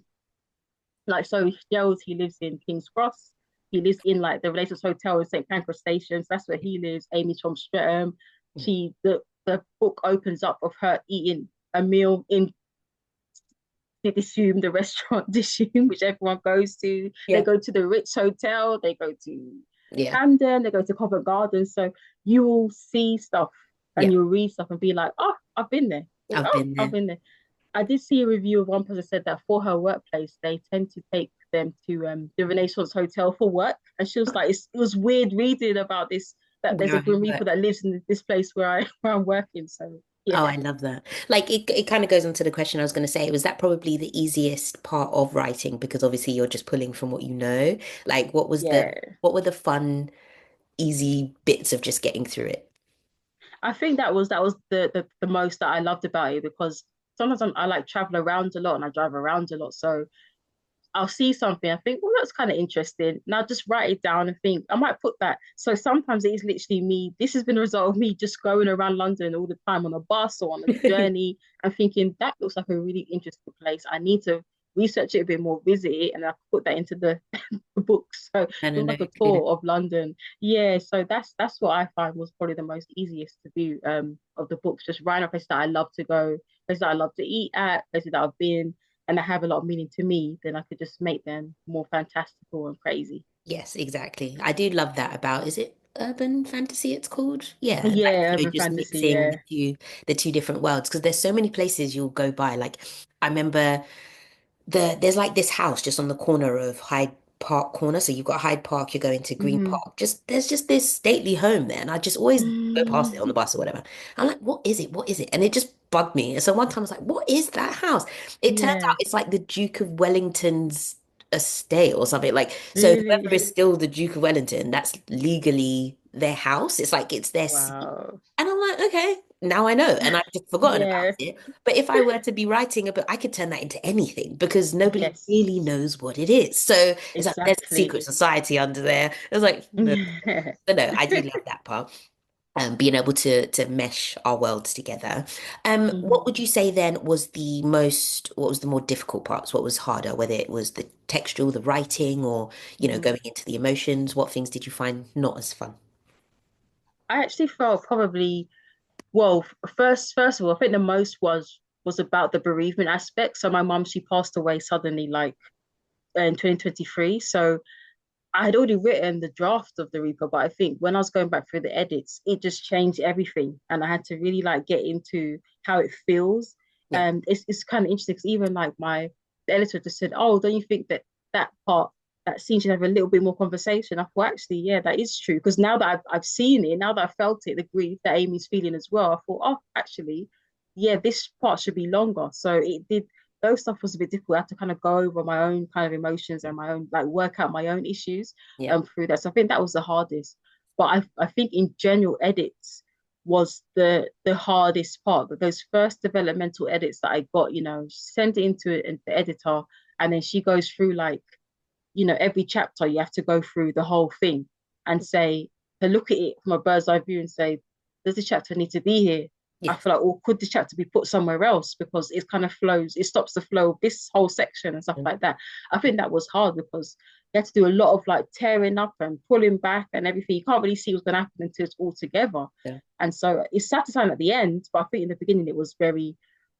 like so Gerald, he lives in King's Cross. He lives in like the Renaissance Hotel in St. Pancras Station. So that's where he lives. Amy's from Streatham. Mhm. The book opens up of her eating a meal in Dishoom, the restaurant Dishoom, which everyone goes to. They Yeah. go to the Ritz Hotel, they go to Yeah. Camden, they go to Covent Garden. So you will see stuff and Yeah. you'll read stuff and be like, oh, I've been there. I've Oh, been I've there. been there. I did see a review of one person said that for her workplace, they tend to take them to the Renaissance Hotel for work. And she was like, it was weird reading about this, that there's a Where I Grim Reaper work. that lives in this place where I'm working. So Oh, yeah, I love that. Like it kind of goes on to the question I was going to say. Was that probably the easiest part of writing? Because obviously you're just pulling from what you know. Like yeah. what were the fun, easy bits of just getting through it? I think that was the most that I loved about it because sometimes I like travel around a lot and I drive around a lot. So I'll see something, I think, well, that's kind of interesting. And I'll just write it down and think, I might put that. So sometimes it is literally me. This has been a result of me just going around London all the time on a bus or on a journey and thinking, that looks like a really interesting place. I need to research it a bit more, visit it, and I put that into the book. So it I don't was know. like a tour of London. Yeah, so that's what I find was probably the most easiest to do of the books, just writing a place that I love to go, places that I love to eat at, places that I've been and they have a lot of meaning to me, then I could just make them more fantastical and crazy. Yes, exactly. I do love that about, is it urban fantasy it's called? Yeah, like Yeah, urban just fantasy. mixing Yeah. the two different worlds because there's so many places you'll go by. Like I remember there's like this house just on the corner of Hyde Park Corner. So you've got Hyde Park, you're going to Green Mm-hmm. Park. Just there's just this stately home there, and I just always go past it on Mm, the bus or whatever. I'm like, what is it? What is it? And it just bugged me. And so one time I was like, what is that house? It turns out yeah. it's like the Duke of Wellington's estate or something. Like so whoever Really? is still the Duke of Wellington, that's legally their house. It's like it's their seat. Wow. And I'm like, okay, now I know. And I've just forgotten about Yeah. it. But if I were to be writing a book, I could turn that into anything because nobody really Yes. knows what it is. So it's like there's a secret Exactly. society under there. It's like, no, Yeah. but no, I do love that part. Being able to mesh our worlds together. What hmm would you say then was what was the more difficult parts? What was harder, whether it was the textual, the writing, or, hmm going into the emotions? What things did you find not as fun? I actually felt probably Well, first of all, I think the most was about the bereavement aspect. So my mum, she passed away suddenly, like in 2023. So I had already written the draft of the Reaper, but I think when I was going back through the edits, it just changed everything, and I had to really like get into how it feels. Yeah, And it's kind of interesting because even like my the editor just said, "Oh, don't you think that that part that scene should have a little bit more conversation?" I thought, actually, yeah, that is true because now that I've seen it, now that I felt it, the grief that Amy's feeling as well, I thought, oh, actually, yeah, this part should be longer. So it did those stuff was a bit difficult. I had to kind of go over my own kind of emotions and my own like work out my own issues yeah, through that. So I think that was the hardest. But I think in general edits was the hardest part. But those first developmental edits that I got, send it into the editor, and then she goes through like every chapter you have to go through the whole thing and say to look at it from a bird's eye view and say, does this chapter need to be here? I yeah. feel like, or could this chapter be put somewhere else because it kind of flows, it stops the flow of this whole section and stuff like that. I think that was hard because you had to do a lot of like tearing up and pulling back and everything. You can't really see what's going to happen until it's all together. Yeah. And so it's satisfying at the end, but I think in the beginning it was very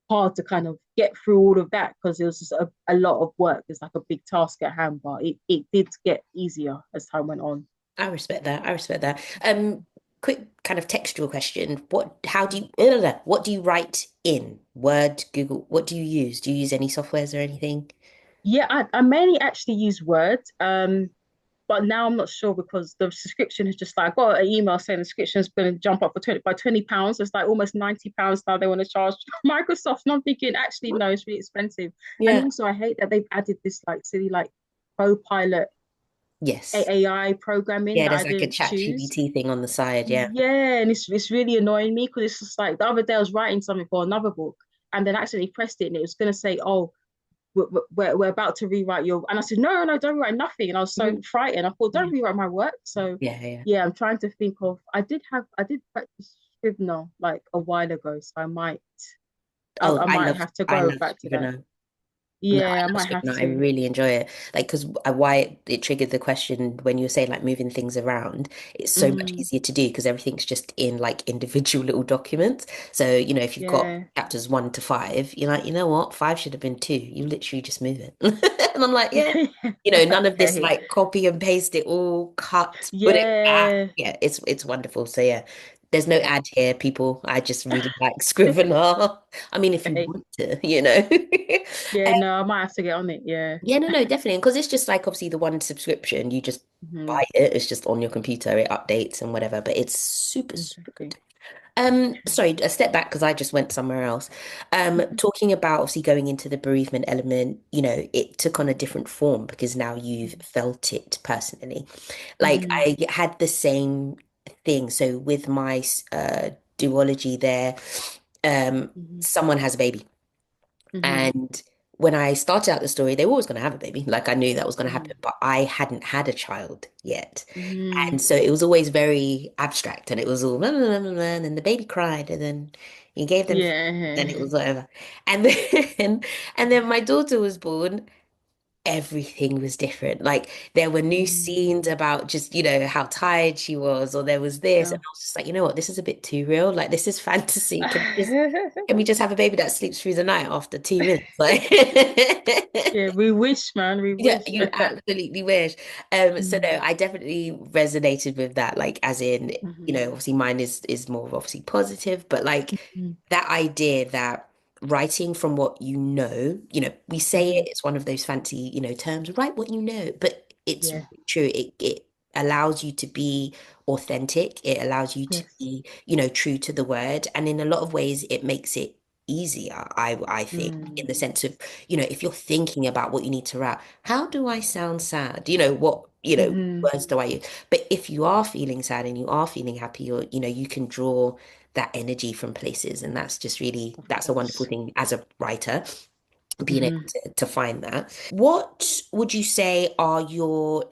hard to kind of get through all of that because it was just a lot of work. It's like a big task at hand, but it did get easier as time went on. I respect that. I respect that. Quick kind of textual question. How do Mm. you, what do you write in Word, Google? What do you use? Do you use any softwares or anything? Yeah, I mainly actually use Word. But now I'm not sure because the subscription is just like I got an email saying the subscription is going to jump up for 20 by £20. It's like almost £90 now they want to charge Microsoft. And I'm thinking, actually, no, it's really expensive. And Yeah. also I hate that they've added this like silly like co-pilot Yes. AI programming Yeah, that I there's like a didn't chat choose. GPT thing on the side. Yeah. Yeah, and it's really annoying me because it's just like the other day I was writing something for another book and then accidentally pressed it and it was going to say, oh, we're about to rewrite your, and I said, no, no, don't rewrite nothing. And I was so Mhm. frightened. I thought, don't Yeah. rewrite my work. So Yeah. Yeah. yeah, I'm trying to think of, I did practice Scrivener like a while ago. So Oh, I might have to I go love back to that. Scrivener. No, Yeah, I I love might have Scrivener. I to. really enjoy it. Like, because why it triggered the question when you were saying like moving things around, it's so much Mm, easier to do because everything's just in like individual little documents. So, if you've got yeah. chapters 1 to 5, you're like, you know what? 5 should have been 2. You literally just move it. And I'm like, yeah. None of this Okay. like copy and paste it all, cut, put it back. Yeah. Yeah, it's wonderful. So yeah, there's no Yeah. ad here, people. I just really like Scrivener. I mean, if you Okay. want to. Yeah, no, I might have to get on it. Yeah. Yeah, no, no, definitely. Because it's just like obviously the one subscription, you just buy Mhm. it. It's just on your computer, it updates and whatever. But it's super, super good. Interesting. Okay. Sorry, a step back because I just went somewhere else. Talking about obviously going into the bereavement element, it took on a different form because now you've felt it personally. Like Mhm. I had the same thing. So with my duology there, Mhm. someone has a baby. Mhm. And when I started out the story, they were always going to have a baby. Like I knew that was going to happen, Mhm. but I hadn't had a child yet. And Mhm. so it was always very abstract and it was all, blah, blah, blah, blah, blah, and then the baby cried and then you gave them, food, then it Yeah. was whatever. And then, and then my daughter was born. Everything was different. Like there were new Mhm. scenes about just, how tired she was, or there was this. And Oh. I was just like, you know what, this is a bit too real. Like this is fantasy. Can we just have a baby that sleeps through the night after 2 minutes? Like, Yeah, we wish, man, we yeah, wish. you absolutely wish. So no, Mm, I definitely resonated with that. Like, as in, mhm, obviously mine is more obviously positive, but like mhm, that idea that writing from what we say it, mhm. it's one of those fancy, terms, write what you know, but it's Yeah, really true. It allows you to be authentic. It allows you to yes. be, true to the word. And in a lot of ways, it makes it easier, I think, in Mm, the sense of, if you're thinking about what you need to write, how do I sound sad? What, mhm. words do I use? But if you are feeling sad and you are feeling happy, or, you can draw that energy from places. And Of that's a wonderful course. thing as a writer, being able Mhm, to find that. What would you say are your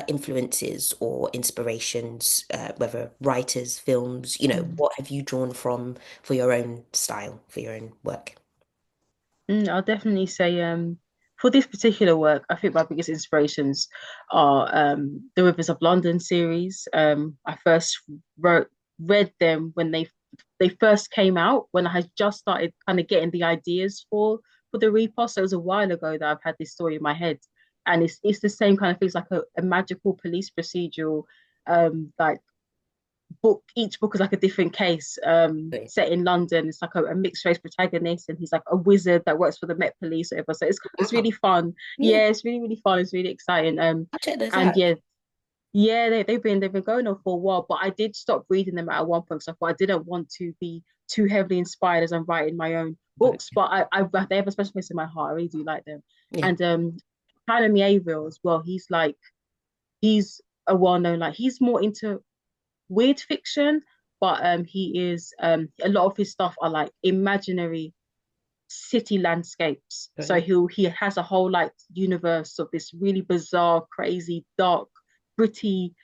influences or inspirations, whether writers, films, mhm. what have you drawn from for your own style, for your own work? I'll definitely say for this particular work, I think my biggest inspirations are the Rivers of London series. I first read them when they they first came out when I had just started kind of getting the ideas for the Reaper. So it was a while ago that I've had this story in my head, and it's the same kind of things like a magical police procedural, like book. Each book is like a different case, Great. set in London. It's like a mixed race protagonist, and he's like a wizard that works for the Met Police or whatever. So it's Wow. really fun. Yeah, Yeah, it's really fun. It's really exciting. I'll check those And out. yeah, yeah, they've been going on for a while, but I did stop reading them at one point because I thought I didn't want to be too heavily inspired as I'm writing my own But books. But they have a special place in my heart. I really do like them. yeah, And Academy Averill as well. He's a well-known, like he's more into weird fiction, but he is a lot of his stuff are like imaginary city landscapes. got So you. he has a whole like universe of this really bizarre, crazy, dark, gritty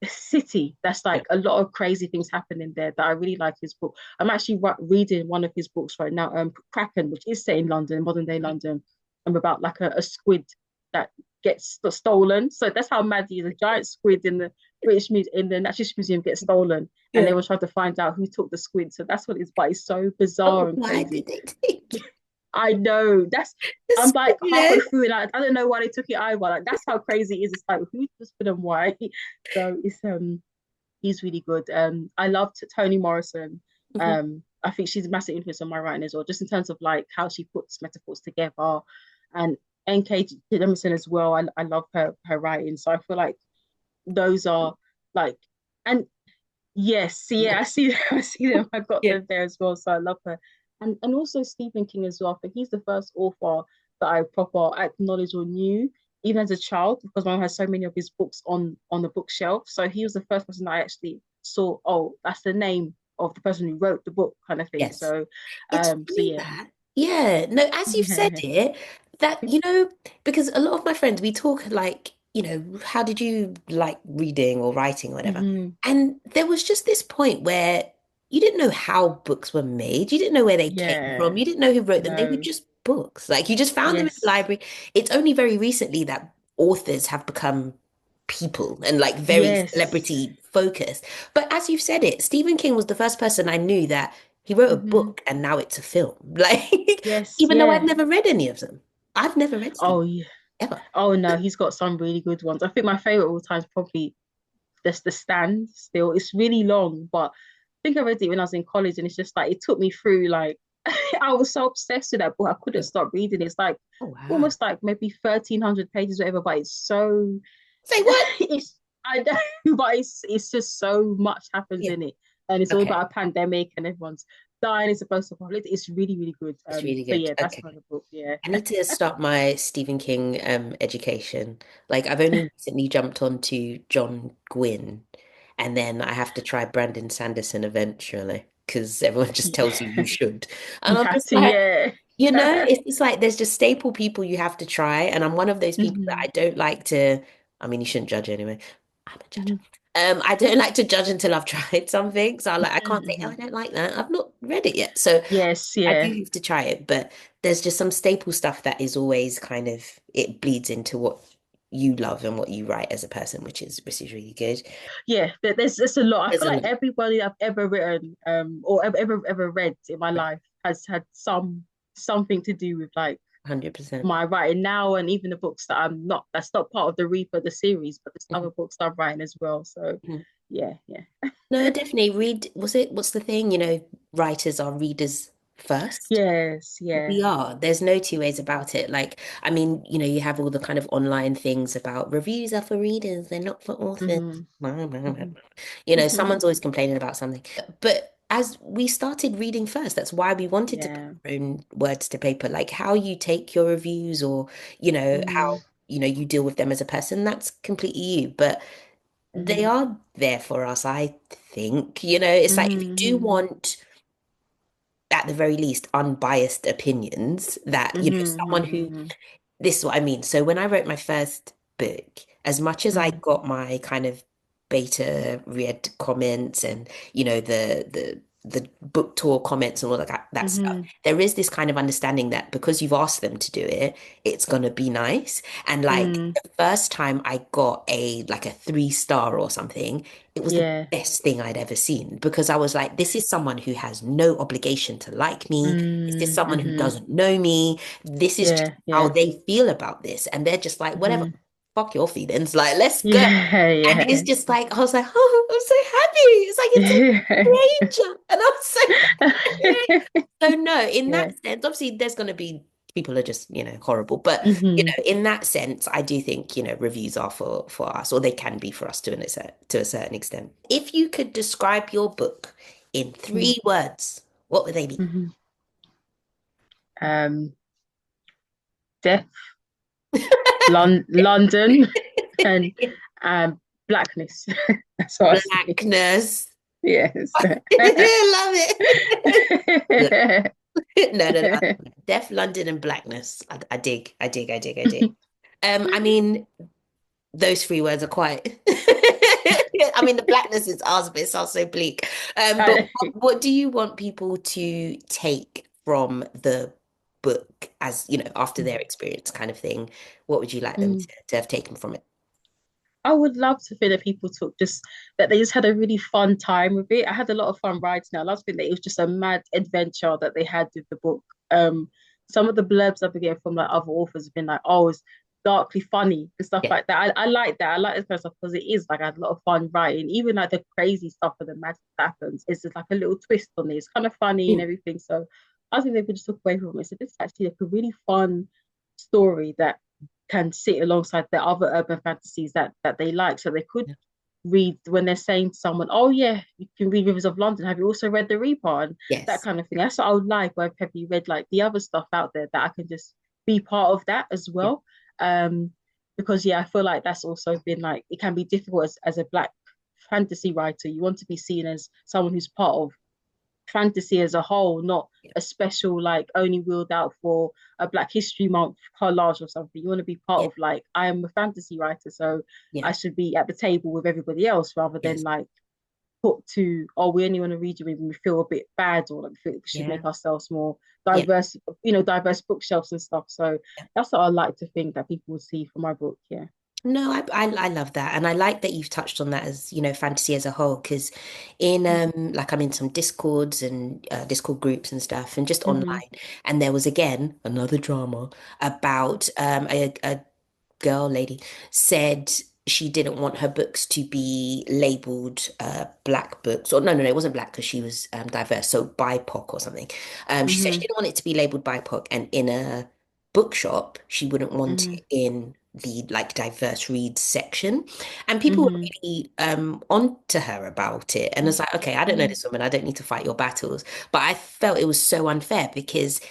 city that's Yeah. like a lot of crazy things happening there that I really like his book. I'm actually reading one of his books right now, Kraken, which is set in London, modern day London. I'm about like a squid that gets stolen. So that's how mad he is. A giant squid in the in the Natural History Museum gets stolen, and they Yeah. were trying to find out who took the squid. So that's what it's. But it's so bizarre Oh, and why did crazy. they take I know. the I'm like halfway squid? through, and I don't know why they took it either. Like that's how crazy it is. It's like who just put them why. So it's he's really good. I loved Toni Morrison. Mhm. I think she's a massive influence on my writing as well, just in terms of like how she puts metaphors together, and N.K. Jemisin as well. I love her writing, so I feel like those are like, and yes, yeah, I see them. I see them. I got Yeah. them there as well. So I love her. And also Stephen King as well. I think he's the first author that I proper acknowledge or knew, even as a child, because my mom has so many of his books on the bookshelf. So he was the first person I actually saw, oh, that's the name of the person who wrote the book, kind of thing. Yes. So It's so funny yeah. that. Yeah. No, as you've said Yeah. it, that, because a lot of my friends, we talk like, how did you like reading or writing or whatever? Hmm. And there was just this point where you didn't know how books were made. You didn't know where they came from. Yeah. You didn't know who wrote them. They were No. just books. Like you just found them in the Yes. library. It's only very recently that authors have become people and like very Yes. celebrity focused. But as you've said it, Stephen King was the first person I knew that he wrote a Hmm. book and now it's a film. Like, Yes. even though I've Yeah. never read any of them. I've never read Oh Stephen yeah. ever. Oh no, he's got some really good ones. I think my favorite of all time is probably The Stand. Still, it's really long, but I think I read it when I was in college, and it's just like it took me through. Like I was so obsessed with that book, I couldn't stop reading. It's like Oh wow. almost like maybe 1,300 pages, or whatever. But it's so Say what? it's I know, but it's just so much happens Yeah. in it, and it's all Okay. about a pandemic, and everyone's dying. It's supposed to public. It's really good. It's really So good. yeah, that's kind Okay. of book. Yeah. I need to start my Stephen King education. Like I've only recently jumped onto John Gwynne, and then I have to try Brandon Sanderson eventually because everyone just tells you should. And You I'm have just to, like, yeah. it's just like there's just staple people you have to try. And I'm one of those people that Hmm. I don't like to, I mean, you shouldn't judge anyway. I'm a judge. Hmm. I don't like to judge until I've tried something. So I can't say, oh, I Hmm. don't like that. I've not read it yet. So Yes, I yeah. do have to try it, but there's just some staple stuff that is always kind of it bleeds into what you love and what you write as a person, which is really good. Yeah, there's a lot. I There's feel a like lot, everybody I've ever written, or ever read in my life has had something to do with like 100%. my writing now, and even the books that that's not part of the Reaper the series, but there's other Mhm, books that I'm writing as well. So mhm. yeah. No, definitely read. What's the thing? Writers are readers first. Yes, yeah. We are. There's no two ways about it. Like, I mean, you have all the kind of online things about reviews are for readers, they're not for authors. Hmm. Hmm. Someone's always complaining about something. But as we started reading first, that's why we wanted to put Yeah. our own words to paper, like how you take your reviews or, Hmm. how, you deal with them as a person, that's completely you. But they Hmm. are there for us, I think. It's like if you do Hmm. want at the very least, unbiased opinions that, someone who, Hmm. this is what I mean. So when I wrote my first book, as much as I Hmm. got my kind of beta read comments and, the the book tour comments and all that stuff, hmm there is this kind of understanding that because you've asked them to do it, it's gonna be nice. And like mm, the first time I got a like a 3 star or something, it was the yeah. best thing I'd ever seen because I was like, this is someone who has no obligation to like me. This is someone who Hmm doesn't know me. This is just Yeah, how yeah. they feel about this. And they're just like, whatever, hmm fuck your feelings. Like, let's go. Yeah, And it's yeah. just like, I was like, oh, I'm so happy. It's like it's Yeah. a stranger. And I was so happy. So no, in that Yeah. sense, obviously there's gonna be people are just, horrible. But hmm in that sense, I do think, reviews are for us, or they can be for us to a certain extent. If you could describe your book in 3 words, what would they be? hmm Um, Death, London, and blackness. That's what I say. Blackness. Yes. I love it. No, no, no. Deaf London and blackness. I dig. I dig. I dig. I dig. I mean, those 3 words are quite. I mean, the blackness is ours, but it sounds so bleak. But what do you want people to take from the book as, after their experience kind of thing? What would you like them to have taken from it? I would love to feel that people took just that they just had a really fun time with it. I had a lot of fun writing it. I love to think that it was just a mad adventure that they had with the book. Some of the blurbs I've been getting from like other authors have been like, oh, it's darkly funny and stuff Yeah. like that. I like that. I like this kind of stuff because it is like I had a lot of fun writing. Even like the crazy stuff and the magic that happens, it's just like a little twist on it. It's kind of funny and Mm. everything. So I think they could just took away from it. So this is actually like a really fun story that can sit alongside the other urban fantasies that they like. So they could Yeah. read when they're saying to someone, "Oh yeah, you can read Rivers of London. Have you also read The Reaper?" And that Yes. kind of thing. That's what I would like. Where have you read like the other stuff out there that I can just be part of that as Yeah. well. Um, because yeah, I feel like that's also been like it can be difficult as a black fantasy writer. You want to be seen as someone who's part of fantasy as a whole, not Yeah. a special like only wheeled out for a Black History Month collage or something. You want to be part Yeah. of like I am a fantasy writer, so Yeah. I should be at the table with everybody else rather than Yes. like put to oh we only want to read you when we feel a bit bad or like we feel we should Yeah. make ourselves more Yeah. diverse, diverse bookshelves and stuff. So that's what I like to think that people will see from my book. Yeah. No, I love that, and I like that you've touched on that as fantasy as a whole. Because in like I'm in some Discords and Discord groups and stuff, and just Mm-hmm. online, and there was again another drama about a girl lady said she didn't want her books to be labeled black books, or no, no, no, it wasn't black because she was diverse, so BIPOC or something. She said she Mm-hmm. didn't want it to be labeled BIPOC, and in a bookshop, she wouldn't want Mm-hmm. it in the like diverse reads section. And people were Mm-hmm. really on to her about it. And it's like, okay, I don't know Mm-hmm. this woman, I don't need to fight your battles. But I felt it was so unfair because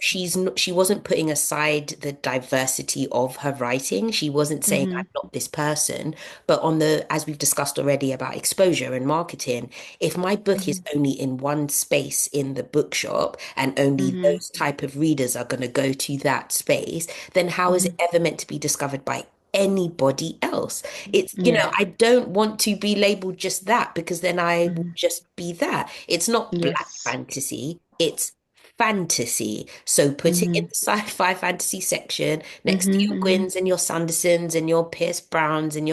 she wasn't putting aside the diversity of her writing. She wasn't saying Mm-hmm. I'm not this person, but on the as we've discussed already about exposure and marketing, if my book is Mm-hmm. only in one space in the bookshop and only Mm-hmm. those type of readers are going to go to that space, then how is it Mm-hmm. ever meant to be discovered by anybody else? It's, Yeah. I don't want to be labeled just that because then I will Mm-hmm. just be that. It's not black Yes. fantasy, it's fantasy. So put it in Mm-hmm. the sci-fi fantasy section next to Mm-hmm. your Mm-hmm. Gwynns and your Sandersons and your Pierce Browns and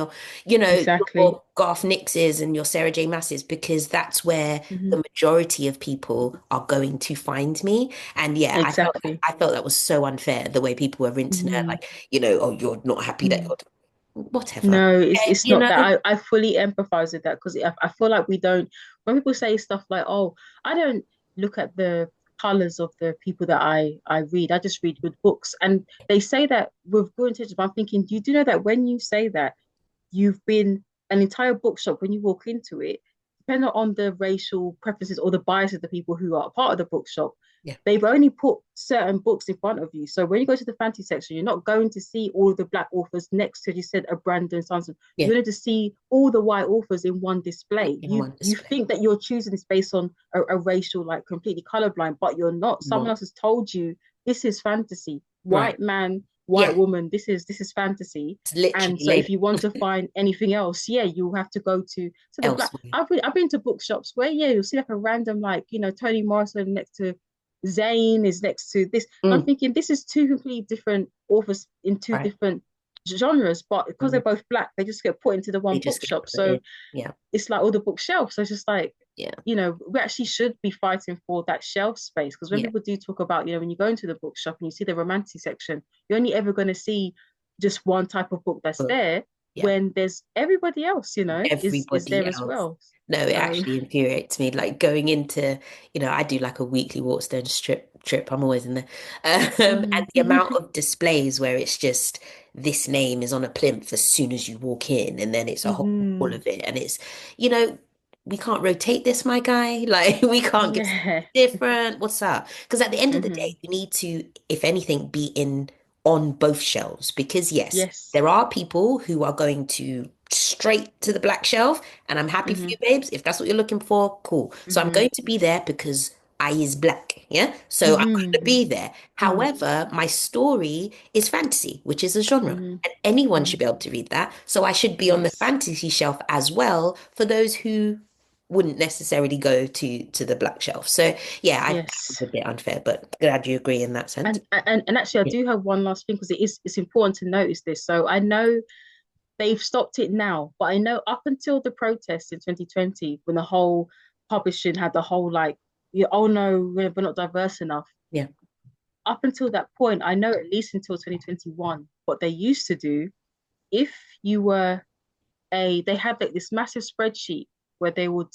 Exactly. your Garth Nixes and your Sarah J. Masses because that's where Mm-hmm. the majority of people are going to find me. And yeah, Exactly. I felt that was so unfair the way people were rinsing her Mm-hmm. like, oh, you're not happy that you're whatever. No, Okay, it's not that. I fully empathize with that because I feel like we don't, when people say stuff like, oh, I don't look at the colors of the people that I read. I just read good books. And they say that with good intentions, but I'm thinking, do you know that when you say that, you've been an entire bookshop when you walk into it, depending on the racial preferences or the bias of the people who are a part of the bookshop, yeah, they've only put certain books in front of you. So when you go to the fantasy section, you're not going to see all of the black authors next to, you said, a Brandon Sanderson. yeah, You're going to see all the white authors in one display. in You one you display. think that you're choosing this based on a racial, like completely colorblind, but you're not. Someone No, else has told you this is fantasy. right. White man white Yeah, woman, this is fantasy. it's And literally so if labeled you want to find anything else, yeah, you'll have to go to the black. elsewhere. I've been to bookshops where yeah, you'll see like a random like, Toni Morrison next to Zayn is next to this. I'm Mm, thinking this is two completely different authors in two right. different genres, but because they're Mhm. both black, they just get put into the They one just get bookshop. put in. So Yeah, it's like all the bookshelves. So it's just like, yeah, we actually should be fighting for that shelf space because when yeah. people do talk about, when you go into the bookshop and you see the romantic section, you're only ever going to see just one type of book that's Book. there Yeah. when there's everybody else, is Everybody there as else. well. No, it So, actually infuriates me. Like going into, I do like a weekly Waterstone trip. I'm always in there. And mhm. the amount of displays where it's just this name is on a plinth as soon as you walk in, and then it's a whole wall Mhm. of it. And it's, you know, we can't rotate this, my guy. Like we can't get something Yeah. different. What's up? Because at the end of the day, Mhm. we need to, if anything, be in on both shelves. Because yes, Yes. there are people who are going to straight to the black shelf, and I'm happy for you, Mhm. babes. If that's what you're looking for, cool. So I'm Mhm. going to be there because I is black, yeah? So I'm going to Mhm. be there. Mhm. However, my story is fantasy, which is a genre, Mhm. and anyone should Mhm. be able to read that. So I should be on the Yes. fantasy shelf as well for those who wouldn't necessarily go to the black shelf. So yeah, I that was Yes. a bit unfair, but glad you agree in that sense. And actually, I Yeah. do have one last thing because it's important to notice this. So I know they've stopped it now, but I know up until the protests in 2020, when the whole publishing had the whole like, oh no, we're not diverse enough. Yeah. Up until that point, I know at least until 2021, what they used to do, if you were they had like this massive spreadsheet where they would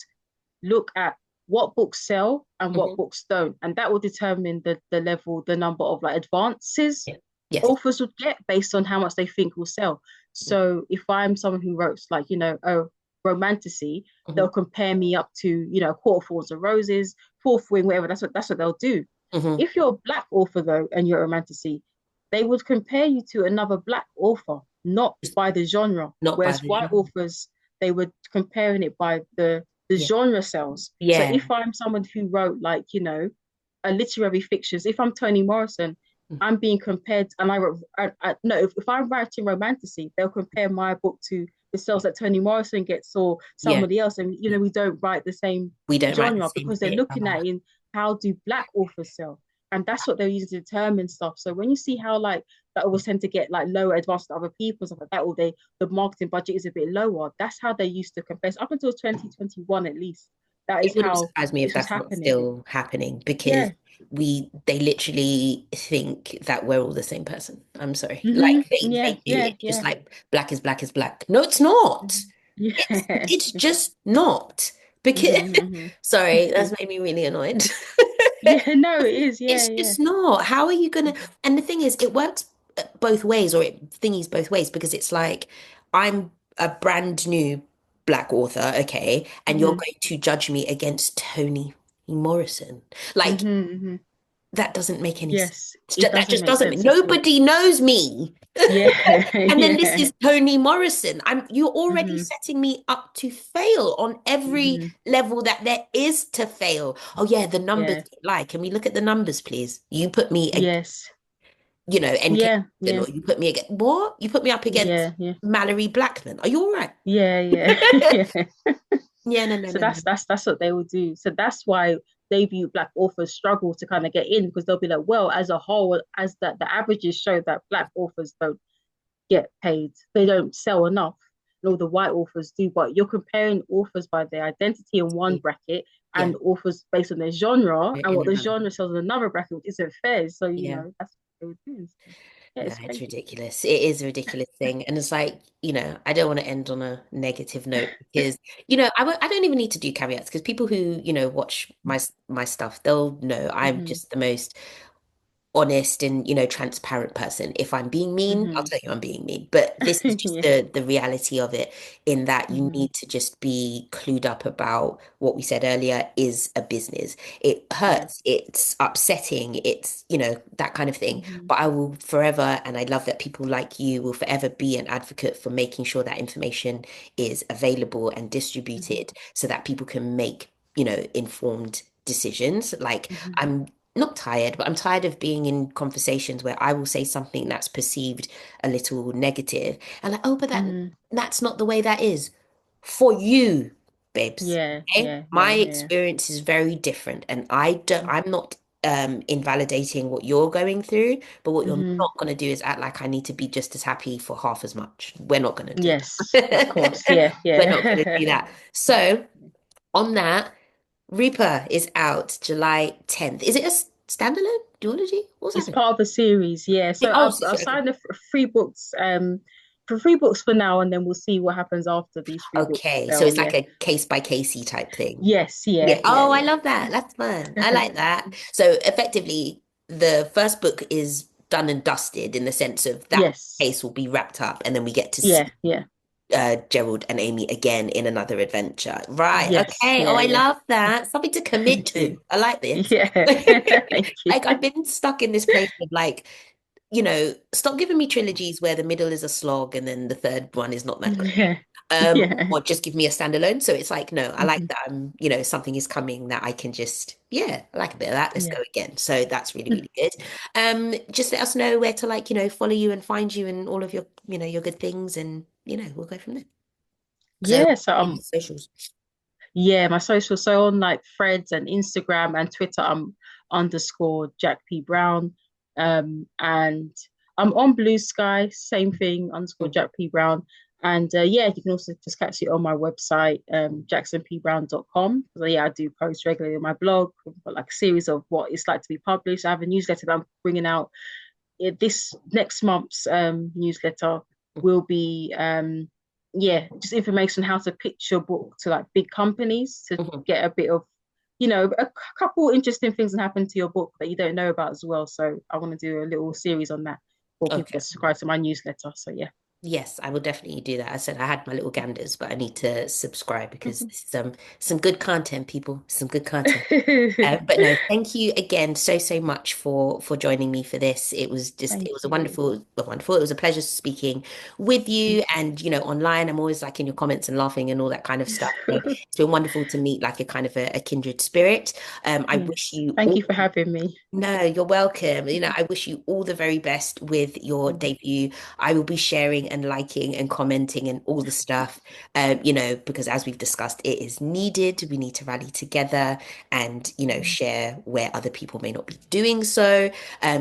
look at what books sell and what Mhm. books don't, and that will determine the level, the number of like advances Yeah. Yes. authors would get based on how much they think will sell. So if I'm someone who wrote like, a romantasy, they'll Hmm. compare me up to, Quarter Thorns and Roses, Fourth Wing, whatever. That's what they'll do. Hmm. If you're a black author though, and you're a romantasy, they would compare you to another black author, not Just by the genre. not by Whereas the white genre. authors, they were comparing it by the Yeah. genre sales. So Yeah. if I'm someone who wrote like, a literary fictions, if I'm Toni Morrison, I'm being compared, and I wrote, no, if I'm writing romantasy, they'll compare my book to the sales that Toni Morrison gets or Yeah. somebody else, and Yeah. we don't write the same We don't write the genre same because they're thing. looking at in how do black authors sell, and that's what they're using to determine stuff. So when you see how like that always tend to get like lower advanced than other people stuff like that, or the marketing budget is a bit lower, that's how they used to compare. So up until 2021 at least, that It is wouldn't how surprise me if this was that's not happening. still happening because Yeah. they literally think that we're all the same person. I'm sorry. Mm-hmm. Like they Yeah, do. yeah, It's just yeah. like black is black is black. No, it's not. Mhm. Yeah. It's just not. Because Mm-hmm, sorry, mm-hmm. that's made me really annoyed. Yeah, no, it is. Yeah, It's yeah. just not. How are you gonna? Mhm, And the thing is, it works both ways, or it thingies both ways, because it's like I'm a brand new black author, okay, and you're mm-hmm, going to judge me against Toni Morrison. Like mm-hmm, hmm. that doesn't make any sense. Yes, it That doesn't just make doesn't. sense at all. Nobody knows me. Yeah, And then this yeah. is Toni Morrison. You're already Mm-hmm, setting me up to fail on every mm-hmm. level that there is to fail. Oh yeah, the numbers Yeah, don't lie. Can we look at the numbers, please? You put me against, yes. NK, Yeah, yeah, or you put me against what? You put me up against yeah, yeah, Mallory Blackman. Are you all right? yeah, yeah, yeah. Yeah, no, no, So no, no. that's what they will do. So that's why debut black authors struggle to kind of get in because they'll be like, well, as a whole, as that the averages show that black authors don't get paid. They don't sell enough. And all the white authors do, but you're comparing authors by their identity in one bracket Yeah, and authors based on their genre, and in what the another. genre sells in another bracket, which isn't fair. So, Yeah. that's what they would do. So, yeah, No, it's it's crazy. ridiculous. It is a ridiculous thing. And it's like, I don't want to end on a negative note because, I don't even need to do caveats because people who, watch my stuff, they'll know I'm Mm-hmm, just the most honest and transparent person. If I'm being mean, I'll mm-hmm. tell you I'm being mean, but this is just Yeah. the reality of it, in that you Mm-hmm, need to just be clued up about what we said earlier is a business. It yeah. hurts, it's upsetting, it's that kind of thing, Mm-hmm, but I will forever, and I love that people like you will forever be an advocate for making sure that information is available and mm-hmm, distributed so that people can make informed decisions. Like mm-hmm, I'm not tired, but I'm tired of being in conversations where I will say something that's perceived a little negative and like, oh, but Mm, that's not the way that is for you, babes. yeah, Okay? yeah, My yeah, yeah. experience is very different, and I'm not invalidating what you're going through, but what you're Mm-hmm. not going to do is act like I need to be just as happy for half as much. We're not going to do Yes, of course. that. Yeah, We're not going to yeah. do that. So on that, Reaper is out July 10th. Is it a standalone duology? What's It's happening? part of a series, yeah. So Oh, I've okay. signed the free books for free books for now, and then we'll see what happens after these free books Okay, so sell. it's like Yeah. a case by casey type thing. Yes, Yeah. yeah, yeah, Oh, I yeah. love that. That's fun. I like that. So effectively, the first book is done and dusted in the sense of that Yes. case will be wrapped up, and then we get to see Yeah, yeah. Gerald and Amy again in another adventure. Right. Yes, Okay. Oh, yeah, I yeah. love that. Something to commit Thank to. you. I like this. Yeah. Thank you. Like I've been stuck in this place of like, stop giving me trilogies where the middle is a slog and then the third one is not that great. Yeah. Yeah. Or just give me a standalone. So it's like, no, I like Mhm. that something is coming that I can just, yeah, I like a bit of that. Let's Yeah. go again. So that's really, really good. Just let us know where to like, follow you and find you and all of your, your good things and, we'll go from there. So Yeah. So socials. yeah, my social. So on like Threads and Instagram and Twitter, I'm underscore Jack P. Brown. And I'm on Blue Sky, same thing, underscore Mhm. Jack P. Brown. And yeah, you can also just catch it on my website, jacksonpbrown.com. So yeah, I do post regularly on my blog, but like a series of what it's like to be published. I have a newsletter that I'm bringing out. This next month's newsletter will be yeah, just information how to pitch your book to like big companies to Mhm. get a bit of a couple interesting things that happen to your book that you don't know about as well. So I want to do a little series on that for people Okay. that subscribe to my newsletter. So yeah. Yes, I will definitely do that. I said I had my little ganders, but I need to subscribe because this is some good content, people. Some good content. But no, thank you again so much for joining me for this. It Thank was you. it was a pleasure speaking with you Thank and online I'm always like in your comments and laughing and all that kind of stuff. So you. it's been wonderful to meet like a kind of a kindred spirit. I wish Yes. you Thank all you for having me. no, you're welcome. I wish you all the very best with your debut. I will be sharing and liking and commenting and all the stuff, because as we've discussed, it is needed. We need to rally together and, share where other people may not be doing so.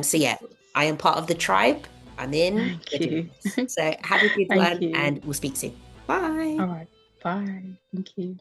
So yeah, I am part of the tribe. I'm in. We're Thank doing you. this. So have a good Thank one you. and we'll speak soon. Bye. All right. Bye. Thank you.